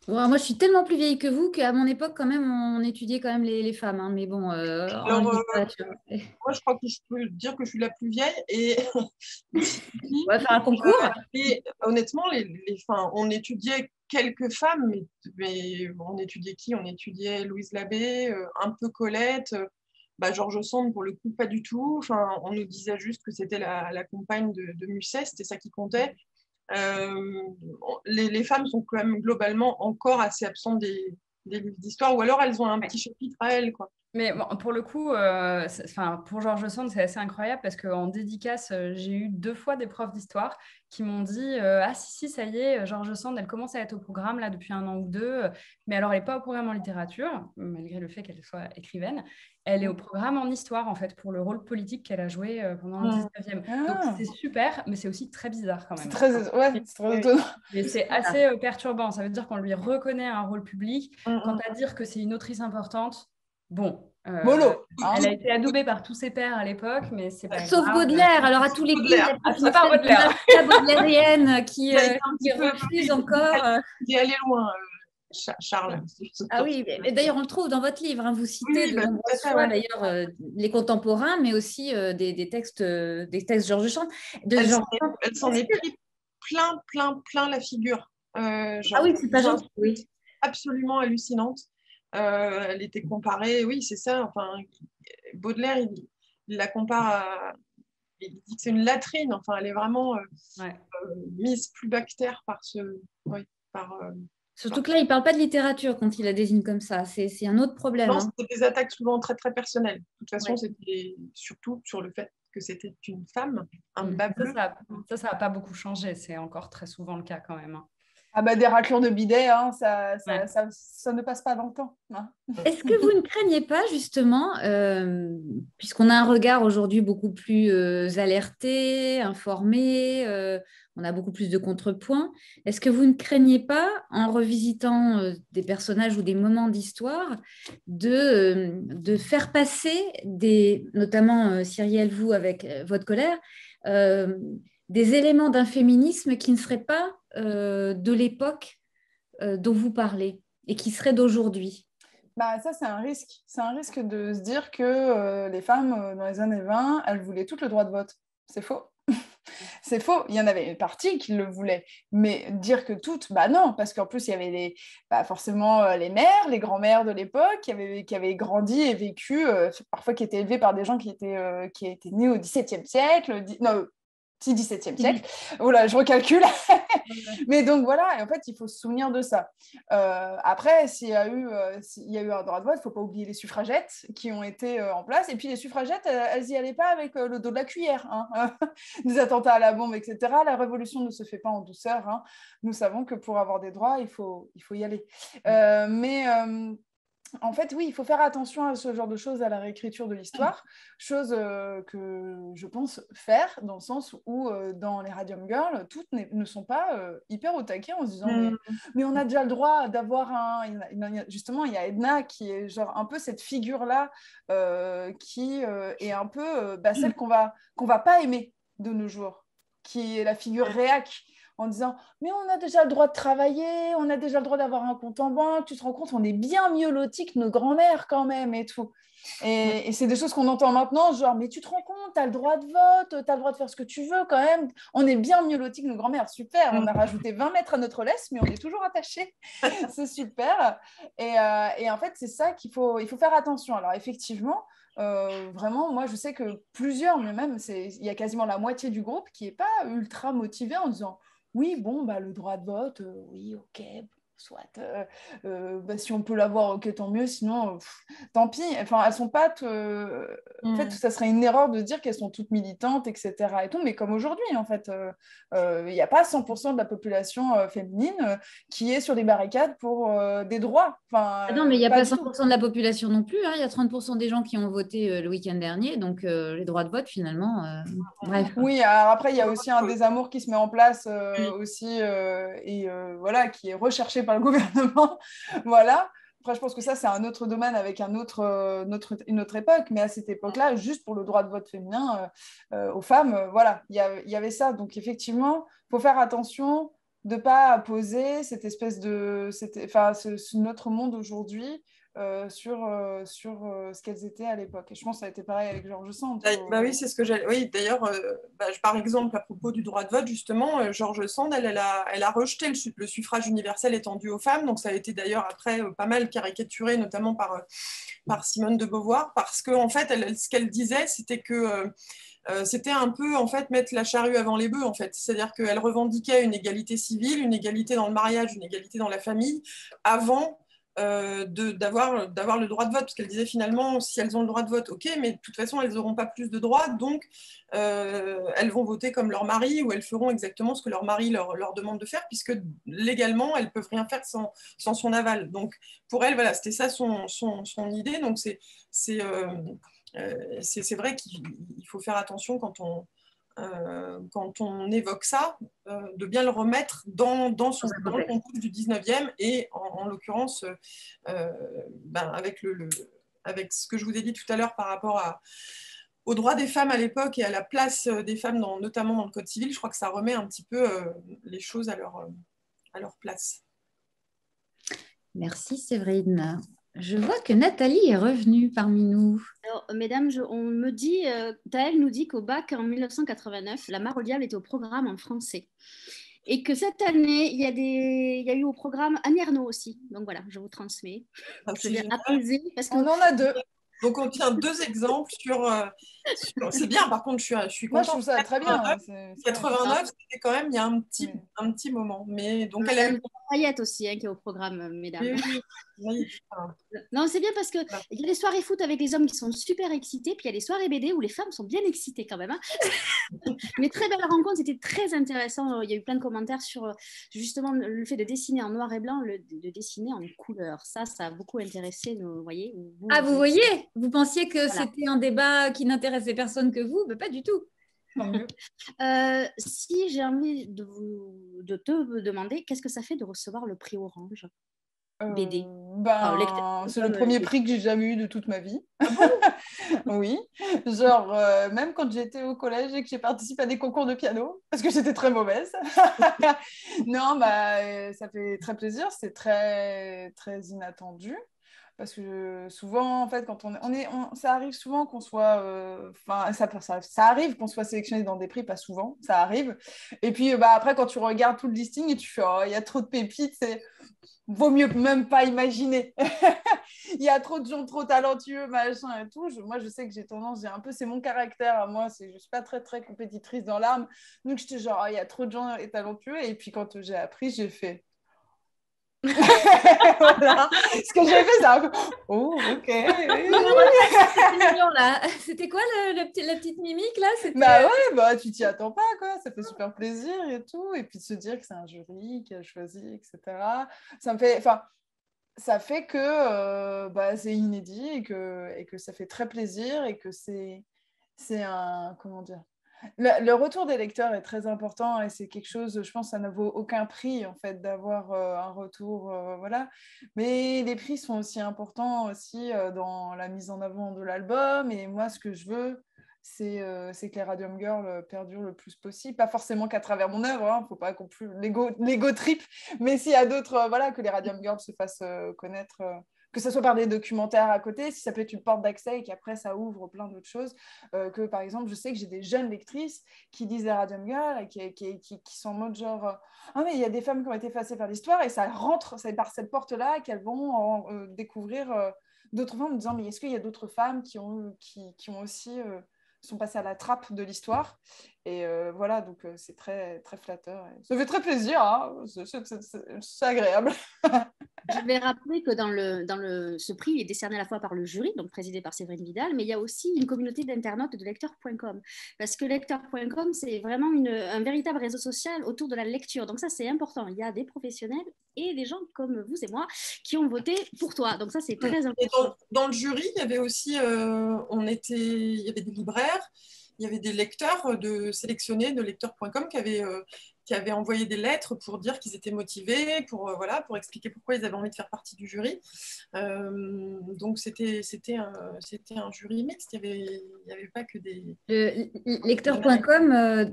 Bon, moi, je suis tellement plus vieille que vous qu'à mon époque, quand même, on étudiait quand même les femmes. Hein, mais bon, en littérature. Moi, je crois que je peux dire que je suis la plus vieille. Et on va faire un concours. Et honnêtement, on étudiait quelques femmes, mais on étudiait qui? On étudiait Louise Labbé, un peu Colette, George Sand, pour le coup, pas du tout. Enfin, on nous disait juste que c'était la compagne de Musset, c'était ça qui comptait. Les femmes sont quand même globalement encore assez absentes des livres d'histoire, ou alors elles ont un petit chapitre à elles, quoi. Mais bon, pour le coup, pour George Sand, c'est assez incroyable parce qu'en dédicace, j'ai eu 2 fois des profs d'histoire qui m'ont dit ah si, ça y est, George Sand, elle commence à être au programme là depuis 1 an ou 2, mais alors elle n'est pas au programme en littérature, malgré le fait qu'elle soit écrivaine. Elle est au programme en histoire, en fait, pour le rôle politique qu'elle a joué pendant le 19e. Donc c'est super, mais c'est aussi très bizarre quand même. C'est très étonnant. Mais c'est assez perturbant. Ça veut dire qu'on lui reconnaît un rôle public. Quant à dire que c'est une autrice importante, bon, Mollo, elle a été adoubée par tous ses pairs à l'époque, mais c'est pas Sauf grave. Baudelaire. Alors à tous les coups, à part Baudelaire, la baudelairienne qui refuse encore. Il est allé loin, Charles. Ah oui, mais d'ailleurs on le trouve dans votre livre. Hein, vous citez de nombreuses fois d'ailleurs les contemporains, mais aussi des textes George Sand. Elle s'en est pris plein la figure. Ah oui, c'est pas gentil. Oui. Absolument hallucinante. Elle était comparée, oui, c'est ça. Enfin, Baudelaire, il la compare à. Il dit que c'est une latrine. Enfin, elle est vraiment mise plus bas que terre par ce. Oui, Surtout que là, il ne parle pas de littérature quand il la désigne comme ça. C'est un autre problème. Non, c'était des attaques souvent très, très personnelles. De toute façon, c'était surtout sur le fait que c'était une femme, un bas bleu. Ça n'a pas beaucoup changé. C'est encore très souvent le cas quand même. Hein. Ah des raclures de bidet, hein, ça ne passe pas dans le temps. Hein. Est-ce que vous ne craignez pas justement, puisqu'on a un regard aujourd'hui beaucoup plus alerté, informé, on a beaucoup plus de contrepoints, est-ce que vous ne craignez pas, en revisitant des personnages ou des moments d'histoire, de faire passer, notamment Cyrielle, vous avec votre colère, des éléments d'un féminisme qui ne seraient pas de l'époque dont vous parlez et qui seraient d'aujourd'hui? Ça, c'est un risque. C'est un risque de se dire que les femmes, dans les années 20, elles voulaient toutes le droit de vote. C'est faux. C'est faux. Il y en avait une partie qui le voulait. Mais dire que toutes, non, parce qu'en plus, il y avait forcément les mères, les grands-mères de l'époque qui avaient grandi et vécu, parfois qui étaient élevées par des gens qui étaient nés au XVIIe siècle. Petit XVIIe siècle. Oula, je recalcule. Mais donc voilà, et en fait, il faut se souvenir de ça. Après, s'il y a eu un droit de vote, il ne faut pas oublier les suffragettes qui ont été en place. Et puis les suffragettes, elles n'y allaient pas avec le dos de la cuillère. Hein. Des attentats à la bombe, etc. La révolution ne se fait pas en douceur. Hein. Nous savons que pour avoir des droits, il faut y aller. En fait, oui, il faut faire attention à ce genre de choses, à la réécriture de l'histoire, chose que je pense faire, dans le sens où dans les Radium Girls, toutes ne sont pas hyper au taquet en se disant mais on a déjà le droit d'avoir un... Justement, il y a Edna qui est genre un peu cette figure-là qui est un peu celle qu'on va pas aimer de nos jours, qui est la figure réac, en disant « Mais on a déjà le droit de travailler, on a déjà le droit d'avoir un compte en banque, tu te rends compte, on est bien mieux lotis que nos grands-mères quand même et tout. » Et c'est des choses qu'on entend maintenant, genre « Mais tu te rends compte, tu as le droit de vote, tu as le droit de faire ce que tu veux quand même, on est bien mieux lotis que nos grands-mères, super, on a rajouté 20 mètres à notre laisse, mais on est toujours attachés, c'est super. » Et en fait, c'est ça il faut faire attention. Alors effectivement, vraiment, moi je sais que plusieurs, mais même il y a quasiment la moitié du groupe qui n'est pas ultra motivé en disant oui, bon, le droit de vote, oui, ok, soit. Si on peut l'avoir, ok, tant mieux. Sinon, tant pis. Enfin, elles sont pas. En fait, ça serait une erreur de dire qu'elles sont toutes militantes, etc. Et tout. Mais comme aujourd'hui, en fait, il n'y a pas 100% de la population féminine qui est sur les barricades pour des droits. Enfin, non, mais il n'y a pas 100% tout. de la population non plus. Il y a 30% des gens qui ont voté le week-end dernier. Donc, les droits de vote, finalement, bref. Oui, alors après, il y a aussi un désamour qui se met en place aussi voilà, qui est recherché par le gouvernement. Voilà. Après, je pense que ça, c'est un autre domaine avec une autre époque. Mais à cette époque-là, juste pour le droit de vote féminin aux femmes, voilà, il y avait ça. Donc, effectivement, il faut faire attention de ne pas poser cette espèce de... notre monde aujourd'hui sur ce qu'elles étaient à l'époque. Et je pense que ça a été pareil avec George Sand. Oui, c'est ce que j'ai... Oui, d'ailleurs, par exemple, à propos du droit de vote, justement, George Sand, elle a rejeté le suffrage universel étendu aux femmes. Donc, ça a été d'ailleurs après pas mal caricaturé, notamment par Simone de Beauvoir, parce qu'en fait, ce qu'elle disait, c'était que... c'était un peu en fait mettre la charrue avant les bœufs en fait, c'est-à-dire qu'elle revendiquait une égalité civile, une égalité dans le mariage, une égalité dans la famille avant d'avoir le droit de vote, parce qu'elle disait finalement si elles ont le droit de vote, ok, mais de toute façon elles n'auront pas plus de droits, donc elles vont voter comme leur mari, ou elles feront exactement ce que leur mari leur demande de faire, puisque légalement elles peuvent rien faire sans son aval. Donc pour elle, voilà, c'était ça son idée. Donc c'est vrai qu'il faut faire attention quand on évoque ça, de bien le remettre dans le contexte du 19e, et en l'occurrence, avec ce que je vous ai dit tout à l'heure par rapport aux droits des femmes à l'époque et à la place des femmes, notamment dans le Code civil, je crois que ça remet un petit peu les choses à leur place. Merci Séverine. Je vois que Nathalie est revenue parmi nous. Alors, mesdames, on me dit, Taël nous dit qu'au bac en 1989, la mare au diable était au programme en français. Et que cette année, il y a eu au programme Annie Ernaux aussi. Donc voilà, je vous transmets. Je vais apaiser parce que... On en a deux. Donc on tient deux exemples c'est bien, par contre, je suis contente. Moi, je trouve ça très bien. 89, c'était quand même il y a un petit moment. Mais donc elle a eu Payette aussi qui est au programme, mesdames. Oui. Non, c'est bien parce qu'il y a les soirées foot avec les hommes qui sont super excités, puis il y a les soirées BD où les femmes sont bien excitées quand même. Mais très belle rencontre, c'était très intéressant. Il y a eu plein de commentaires sur justement le fait de dessiner en noir et blanc, de dessiner en couleur. Ça a beaucoup intéressé, vous voyez. Vous voyez, vous pensiez que c'était un débat qui n'intéressait personne que vous, mais pas du tout. Si j'ai envie de te demander, qu'est-ce que ça fait de recevoir le prix Orange BD? C'est le premier prix que j'ai jamais eu de toute ma vie. Oui, genre même quand j'étais au collège et que j'ai participé à des concours de piano, parce que j'étais très mauvaise. Non, ça fait très plaisir, c'est très, très inattendu. Parce que souvent, en fait, quand ça arrive souvent qu'on soit... ça arrive qu'on soit sélectionné dans des prix, pas souvent, ça arrive. Et puis, après, quand tu regardes tout le listing et tu fais « Oh, il y a trop de pépites, vaut mieux même pas imaginer. » Il y a trop de gens trop talentueux, machin et tout. Moi, je sais que j'ai c'est mon caractère à moi, je ne suis pas très, très compétitrice dans l'âme. Donc, j'étais genre « Il y a trop de gens talentueux. » Et puis, quand j'ai appris, j'ai fait... Voilà. Ce que j'ai fait, c'est un peu... Oh, ok. C'était quoi la petite mimique là? Tu t'y attends pas, quoi. Ça fait super plaisir et tout. Et puis de se dire que c'est un jury qui a choisi, etc. Ça me fait... ça fait que c'est inédit et que ça fait très plaisir et que c'est un... Comment dire ? Le retour des lecteurs est très important et c'est quelque chose, je pense, ça ne vaut aucun prix en fait d'avoir un retour, voilà. Mais les prix sont aussi importants aussi dans la mise en avant de l'album. Et moi, ce que je veux, c'est que les Radium Girls perdurent le plus possible. Pas forcément qu'à travers mon œuvre, il ne faut pas qu'on plus l'ego trip, mais s'il y a d'autres, voilà, que les Radium Girls se fassent connaître. Que ce soit par des documentaires à côté, si ça peut être une porte d'accès et qu'après ça ouvre plein d'autres choses. Que par exemple, je sais que j'ai des jeunes lectrices qui lisent les Radium Girls et qui sont en mode genre ah mais il y a des femmes qui ont été effacées par l'histoire et ça rentre, c'est par cette porte-là qu'elles vont découvrir d'autres femmes en me disant mais est-ce qu'il y a d'autres femmes qui ont aussi sont passées à la trappe de l'histoire. Et voilà, donc c'est très, très flatteur. Ça fait très plaisir, hein. C'est agréable. Je vais rappeler que ce prix est décerné à la fois par le jury, donc présidé par Séverine Vidal, mais il y a aussi une communauté d'internautes de lecteurs.com. Parce que lecteurs.com, c'est vraiment un véritable réseau social autour de la lecture. Donc ça, c'est important. Il y a des professionnels et des gens comme vous et moi qui ont voté pour toi. Donc ça, c'est très important. Et dans le jury, il y avait aussi, il y avait des libraires, il y avait des lecteurs sélectionnés de lecteurs.com qui avaient envoyé des lettres pour dire qu'ils étaient motivés, pour expliquer pourquoi ils avaient envie de faire partie du jury. Donc c'était un jury mixte, il n'y avait pas que des... Lecteur.com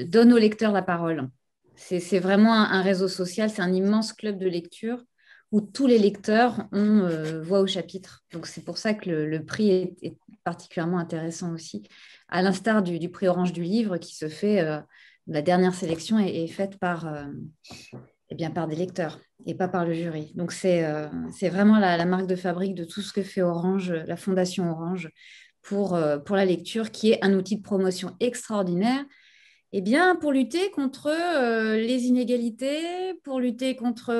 donne aux lecteurs la parole. C'est vraiment un réseau social, c'est un immense club de lecture où tous les lecteurs ont voix au chapitre. Donc c'est pour ça que le prix est particulièrement intéressant aussi, à l'instar du prix Orange du livre qui se fait, la dernière sélection est faite par des lecteurs et pas par le jury. Donc c'est vraiment la marque de fabrique de tout ce que fait Orange, la Fondation Orange, pour la lecture, qui est un outil de promotion extraordinaire. Pour lutter contre les inégalités, pour lutter contre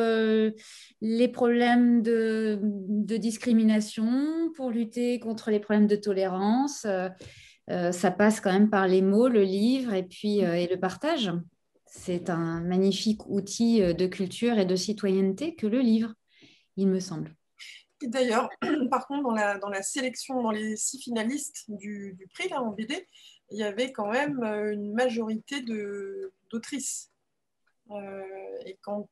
les problèmes de discrimination, pour lutter contre les problèmes de tolérance, ça passe quand même par les mots, le livre et le partage. C'est un magnifique outil de culture et de citoyenneté que le livre, il me semble. Et d'ailleurs, par contre, dans la sélection, dans les 6 finalistes du prix là, en BD, il y avait quand même une majorité d'autrices. Et quand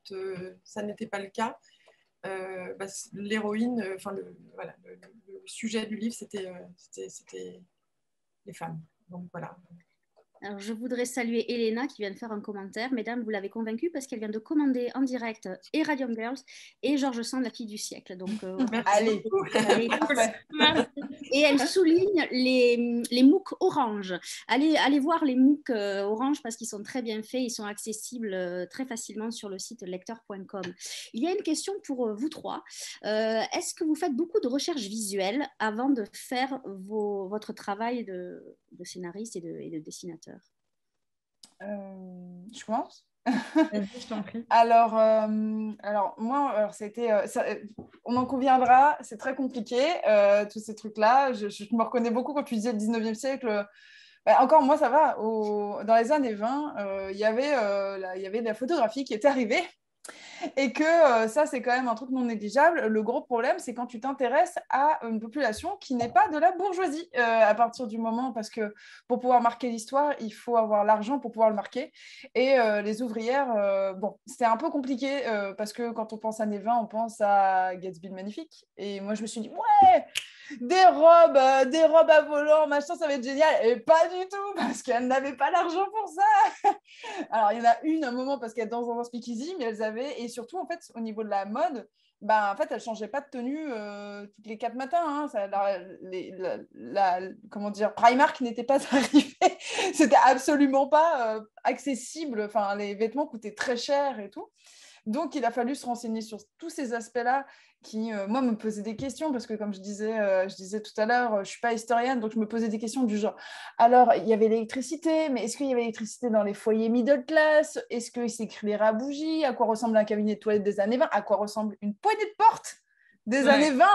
ça n'était pas le cas, l'héroïne, le sujet du livre, c'était les femmes. Donc voilà. Alors, je voudrais saluer Elena qui vient de faire un commentaire. Mesdames, vous l'avez convaincue parce qu'elle vient de commander en direct et Radium Girls et Georges Sand, la fille du siècle. Donc, allez. Et elle souligne les MOOC orange. Allez voir les MOOC orange parce qu'ils sont très bien faits. Ils sont accessibles très facilement sur le site lecteur.com. Il y a une question pour vous trois. Est-ce que vous faites beaucoup de recherches visuelles avant de faire votre travail de scénariste et de dessinateur? Je commence. Je t'en prie. Alors moi, on en conviendra, c'est très compliqué, tous ces trucs-là. Je me reconnais beaucoup quand tu disais le 19e siècle. Encore, moi, ça va. Dans les années 20, il y avait de la photographie qui était arrivée. Et que ça, c'est quand même un truc non négligeable. Le gros problème, c'est quand tu t'intéresses à une population qui n'est pas de la bourgeoisie, à partir du moment, parce que pour pouvoir marquer l'histoire, il faut avoir l'argent pour pouvoir le marquer. Et les ouvrières, c'était un peu compliqué, parce que quand on pense années 20, on pense à Gatsby le Magnifique. Et moi, je me suis dit, ouais, des robes à volant, machin, ça va être génial. Et pas du tout, parce qu'elles n'avaient pas l'argent pour ça. Alors, il y en a une, un moment, parce qu'elle danse dans un speakeasy, mais elles avaient... Et surtout, en fait, au niveau de la mode, en fait, elles ne changeaient pas de tenue toutes les 4 matins. Hein. Comment dire, Primark n'était pas arrivé. C'était absolument pas accessible. Enfin, les vêtements coûtaient très cher et tout. Donc, il a fallu se renseigner sur tous ces aspects-là qui, moi, me posaient des questions parce que, comme je disais tout à l'heure, je ne suis pas historienne, donc je me posais des questions du genre, alors, il y avait l'électricité, mais est-ce qu'il y avait l'électricité dans les foyers middle class? Est-ce qu'il s'éclairait à bougie? À quoi ressemble un cabinet de toilette des années 20? À quoi ressemble une poignée de porte des années 20.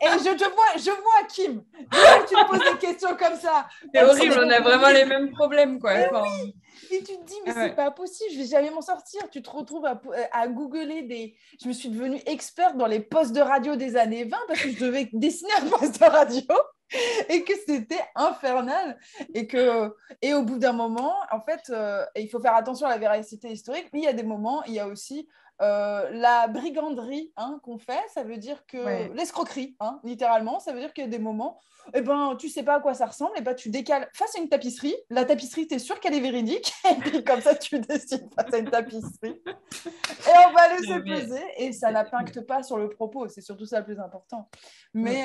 Et je vois Kim. Tu me poses des questions comme ça. C'est horrible, on a vraiment les mêmes problèmes, quoi. Oui. Et tu te dis, mais c'est pas possible, je vais jamais m'en sortir. Tu te retrouves à googler des... Je me suis devenue experte dans les postes de radio des années 20 parce que je devais dessiner un poste de radio et que c'était infernal. Et au bout d'un moment, en fait, il faut faire attention à la véracité historique, mais il y a des moments, il y a aussi la briganderie qu'on fait, ça veut dire que l'escroquerie, littéralement, ça veut dire qu'il y a des moments, tu sais pas à quoi ça ressemble, tu décales face à une tapisserie, la tapisserie, tu es sûr qu'elle est véridique, et puis comme ça, tu dessines face à une tapisserie, et on va laisser peser, et ça n'impacte pas sur le propos, c'est surtout ça le plus important. Mais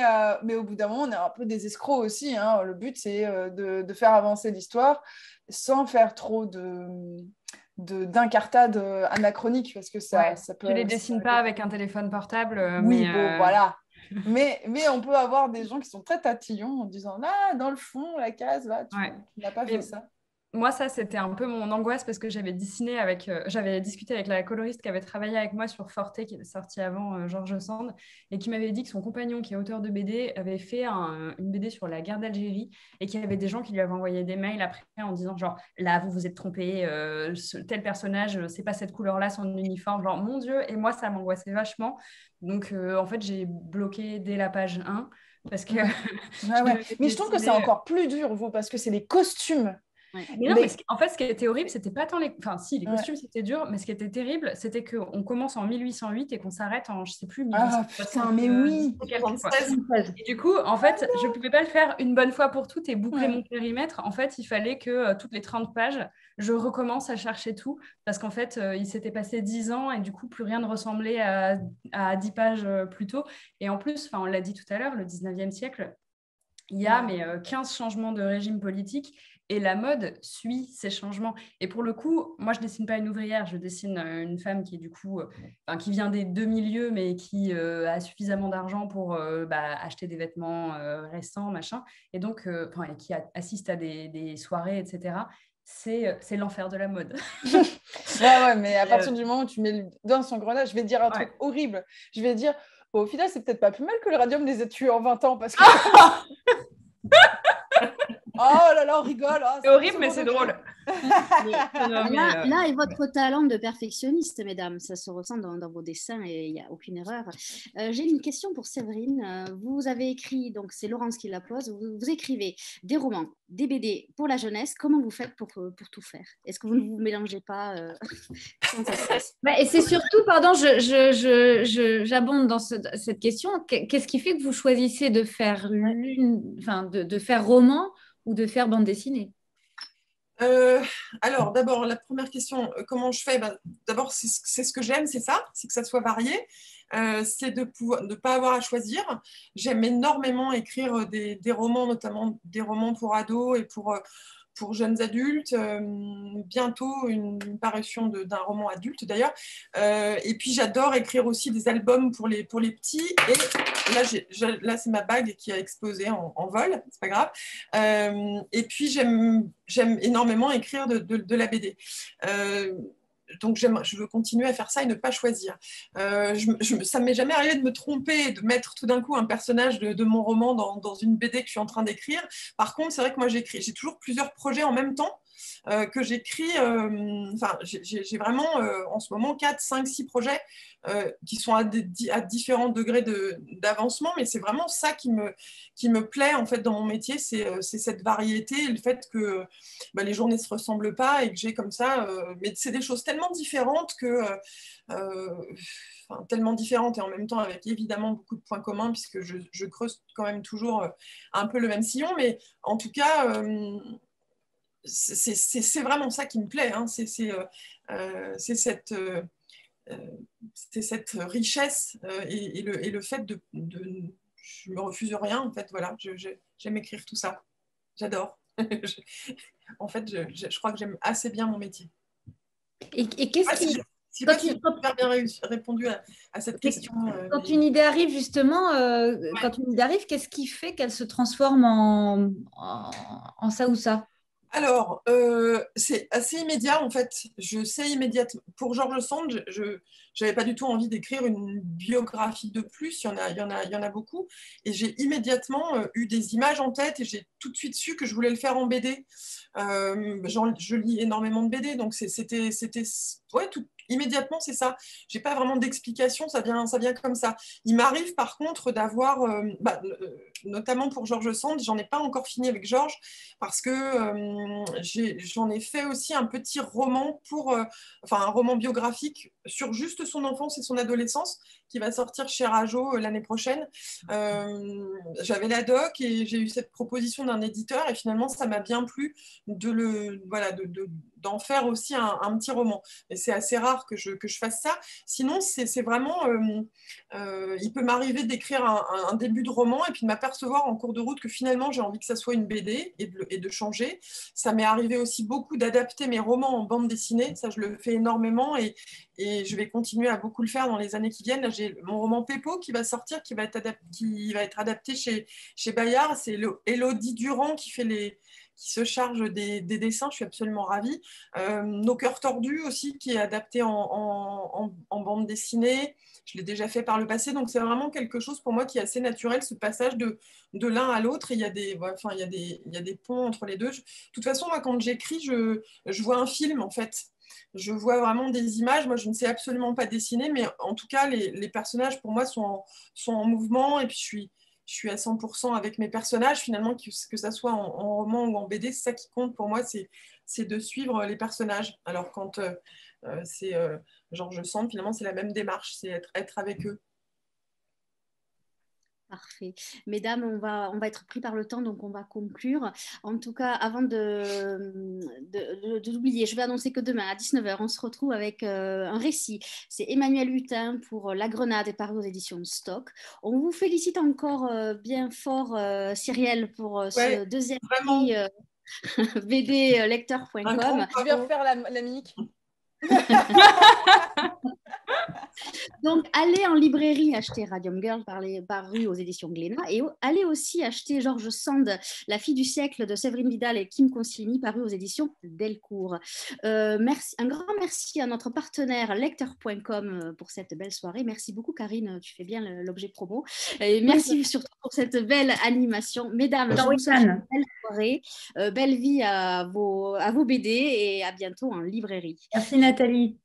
au bout d'un moment, on est un peu des escrocs aussi, le but, c'est de faire avancer l'histoire sans faire trop d'incartade anachronique parce que ça peut... Tu les dessines pas avec un téléphone portable. Oui, voilà. Mais on peut avoir des gens qui sont très tatillons en disant dans le fond, la case, là, tu n'as pas fait ça. Moi, ça, c'était un peu mon angoisse parce que j'avais discuté avec la coloriste qui avait travaillé avec moi sur Forte, qui est sorti avant George Sand, et qui m'avait dit que son compagnon, qui est auteur de BD, avait fait une BD sur la guerre d'Algérie et qu'il y avait des gens qui lui avaient envoyé des mails après en disant genre, là, vous vous êtes trompé, tel personnage, c'est pas cette couleur-là, son uniforme, genre, mon Dieu, et moi, ça m'angoissait vachement. Donc, en fait, j'ai bloqué dès la page 1 parce que... Mais je trouve que c'est encore plus dur, vous, parce que c'est les costumes. Mais non, en fait, ce qui était horrible, c'était pas tant les... Enfin, si, les costumes, c'était dur, mais ce qui était terrible, c'était qu'on commence en 1808 et qu'on s'arrête en, je sais plus, 1800. Putain, mais oui. Et du coup, en fait, je pouvais pas le faire une bonne fois pour toutes et boucler mon périmètre. En fait, il fallait que toutes les 30 pages, je recommence à chercher tout, parce qu'en fait, il s'était passé 10 ans et du coup, plus rien ne ressemblait à 10 pages plus tôt. Et en plus, on l'a dit tout à l'heure, le 19e siècle, il y a 15 changements de régime politique et la mode suit ces changements. Et pour le coup, moi, je ne dessine pas une ouvrière, je dessine une femme qui est du coup, qui vient des deux milieux, mais qui a suffisamment d'argent pour acheter des vêtements récents, machin, et donc et qui assiste à des soirées, etc. C'est l'enfer de la mode. Mais à partir du moment où tu mets le doigt dans son grenade, je vais dire un truc horrible. Je vais dire, au final, c'est peut-être pas plus mal que le radium les ait tués en 20 ans, parce que... Oh là là, on rigole. C'est horrible, mais c'est drôle. Là est votre talent de perfectionniste, mesdames. Ça se ressent dans vos dessins et il n'y a aucune erreur. J'ai une question pour Séverine. Vous avez écrit, donc c'est Laurence qui la pose, vous écrivez des romans, des BD pour la jeunesse. Comment vous faites pour tout faire? Est-ce que vous ne vous mélangez pas Et c'est surtout, pardon, j'abonde dans cette question. Qu'est-ce qui fait que vous choisissez de faire de faire roman ou de faire bande dessinée? Alors, d'abord, la première question, comment je fais? D'abord, c'est ce que j'aime, c'est que ça soit varié. C'est de ne pas avoir à choisir. J'aime énormément écrire des romans, notamment des romans pour ados et pour jeunes adultes. Bientôt, une parution d'un roman adulte, d'ailleurs. Et puis, j'adore écrire aussi des albums pour les petits. Et là, c'est ma bague qui a explosé en vol. C'est pas grave. Et puis, j'aime énormément écrire de la BD. Donc, je veux continuer à faire ça et ne pas choisir. Ça ne m'est jamais arrivé de me tromper et de mettre tout d'un coup un personnage de mon roman dans une BD que je suis en train d'écrire. Par contre, c'est vrai que moi, j'ai toujours plusieurs projets en même temps que j'écris. J'ai vraiment en ce moment 4, 5, 6 projets qui sont à différents degrés d'avancement, mais c'est vraiment ça qui me plaît en fait dans mon métier, c'est cette variété, le fait que les journées ne se ressemblent pas et que j'ai comme ça, mais c'est des choses tellement différentes que tellement différentes et en même temps avec évidemment beaucoup de points communs puisque je creuse quand même toujours un peu le même sillon, mais en tout cas c'est vraiment ça qui me plaît, hein. C'est cette richesse et le fait de je me refuse rien en fait, voilà, j'aime écrire tout ça, j'adore. En fait, je crois que j'aime assez bien mon métier. Et qu'est-ce qui... Je n'ai pas super bien répondu à cette question. Quand une idée arrive, justement, qu'est-ce qui fait qu'elle se transforme en ça ou ça? Alors, c'est assez immédiat en fait. Je sais immédiatement. Pour George Sand, je n'avais pas du tout envie d'écrire une biographie de plus. Il y en a beaucoup. Et j'ai immédiatement eu des images en tête et j'ai tout de suite su que je voulais le faire en BD. Je lis énormément de BD, donc c'était ouais, immédiatement, c'est ça. J'ai pas vraiment d'explication, ça vient comme ça. Il m'arrive par contre d'avoir, notamment pour George Sand, j'en ai pas encore fini avec George parce que j'en ai fait aussi un petit roman un roman biographique sur juste son enfance et son adolescence qui va sortir chez Rajo l'année prochaine. J'avais la doc et j'ai eu cette proposition d'un éditeur et finalement ça m'a bien plu d'en faire aussi un petit roman. Et c'est assez rare que je fasse ça. Sinon, c'est vraiment... il peut m'arriver d'écrire un début de roman et puis de m'apercevoir en cours de route que finalement, j'ai envie que ça soit une BD et de changer. Ça m'est arrivé aussi beaucoup d'adapter mes romans en bande dessinée. Ça, je le fais énormément et je vais continuer à beaucoup le faire dans les années qui viennent. Là, j'ai mon roman Pépot qui va sortir, qui va être adapté chez Bayard. C'est Élodie Durand qui se charge des dessins, je suis absolument ravie. Nos cœurs tordus aussi, qui est adapté en bande dessinée. Je l'ai déjà fait par le passé, donc c'est vraiment quelque chose pour moi qui est assez naturel, ce passage de l'un à l'autre. Et il y a des ponts entre les deux. De toute façon, moi, quand j'écris, je vois un film, en fait. Je vois vraiment des images. Moi, je ne sais absolument pas dessiner, mais en tout cas, les personnages, pour moi, sont en mouvement. Et puis, je suis à 100% avec mes personnages, finalement, que ça soit en roman ou en BD, c'est ça qui compte pour moi, c'est de suivre les personnages. Alors quand c'est George Sand, finalement, c'est la même démarche, c'est être avec eux. Parfait. Mesdames, on va être pris par le temps, donc on va conclure. En tout cas, avant d'oublier, je vais annoncer que demain à 19h, on se retrouve avec un récit. C'est Emmanuel Hutin pour La Grenade et paru aux éditions Stock. On vous félicite encore bien fort, Cyrielle, pour ce deuxième prix bdlecteur.com. Je vais refaire la mimique. Donc, allez en librairie acheter Radium Girl paru aux éditions Glénat et allez aussi acheter George Sand, La fille du siècle de Séverine Vidal et Kim Consigny, paru aux éditions Delcourt. Un grand merci à notre partenaire lecteur.com pour cette belle soirée. Merci beaucoup, Karine, tu fais bien l'objet promo. Et merci surtout pour cette belle animation. Mesdames, je vous souhaite une belle soirée, belle vie à vos BD et à bientôt en librairie. Merci, Nathalie.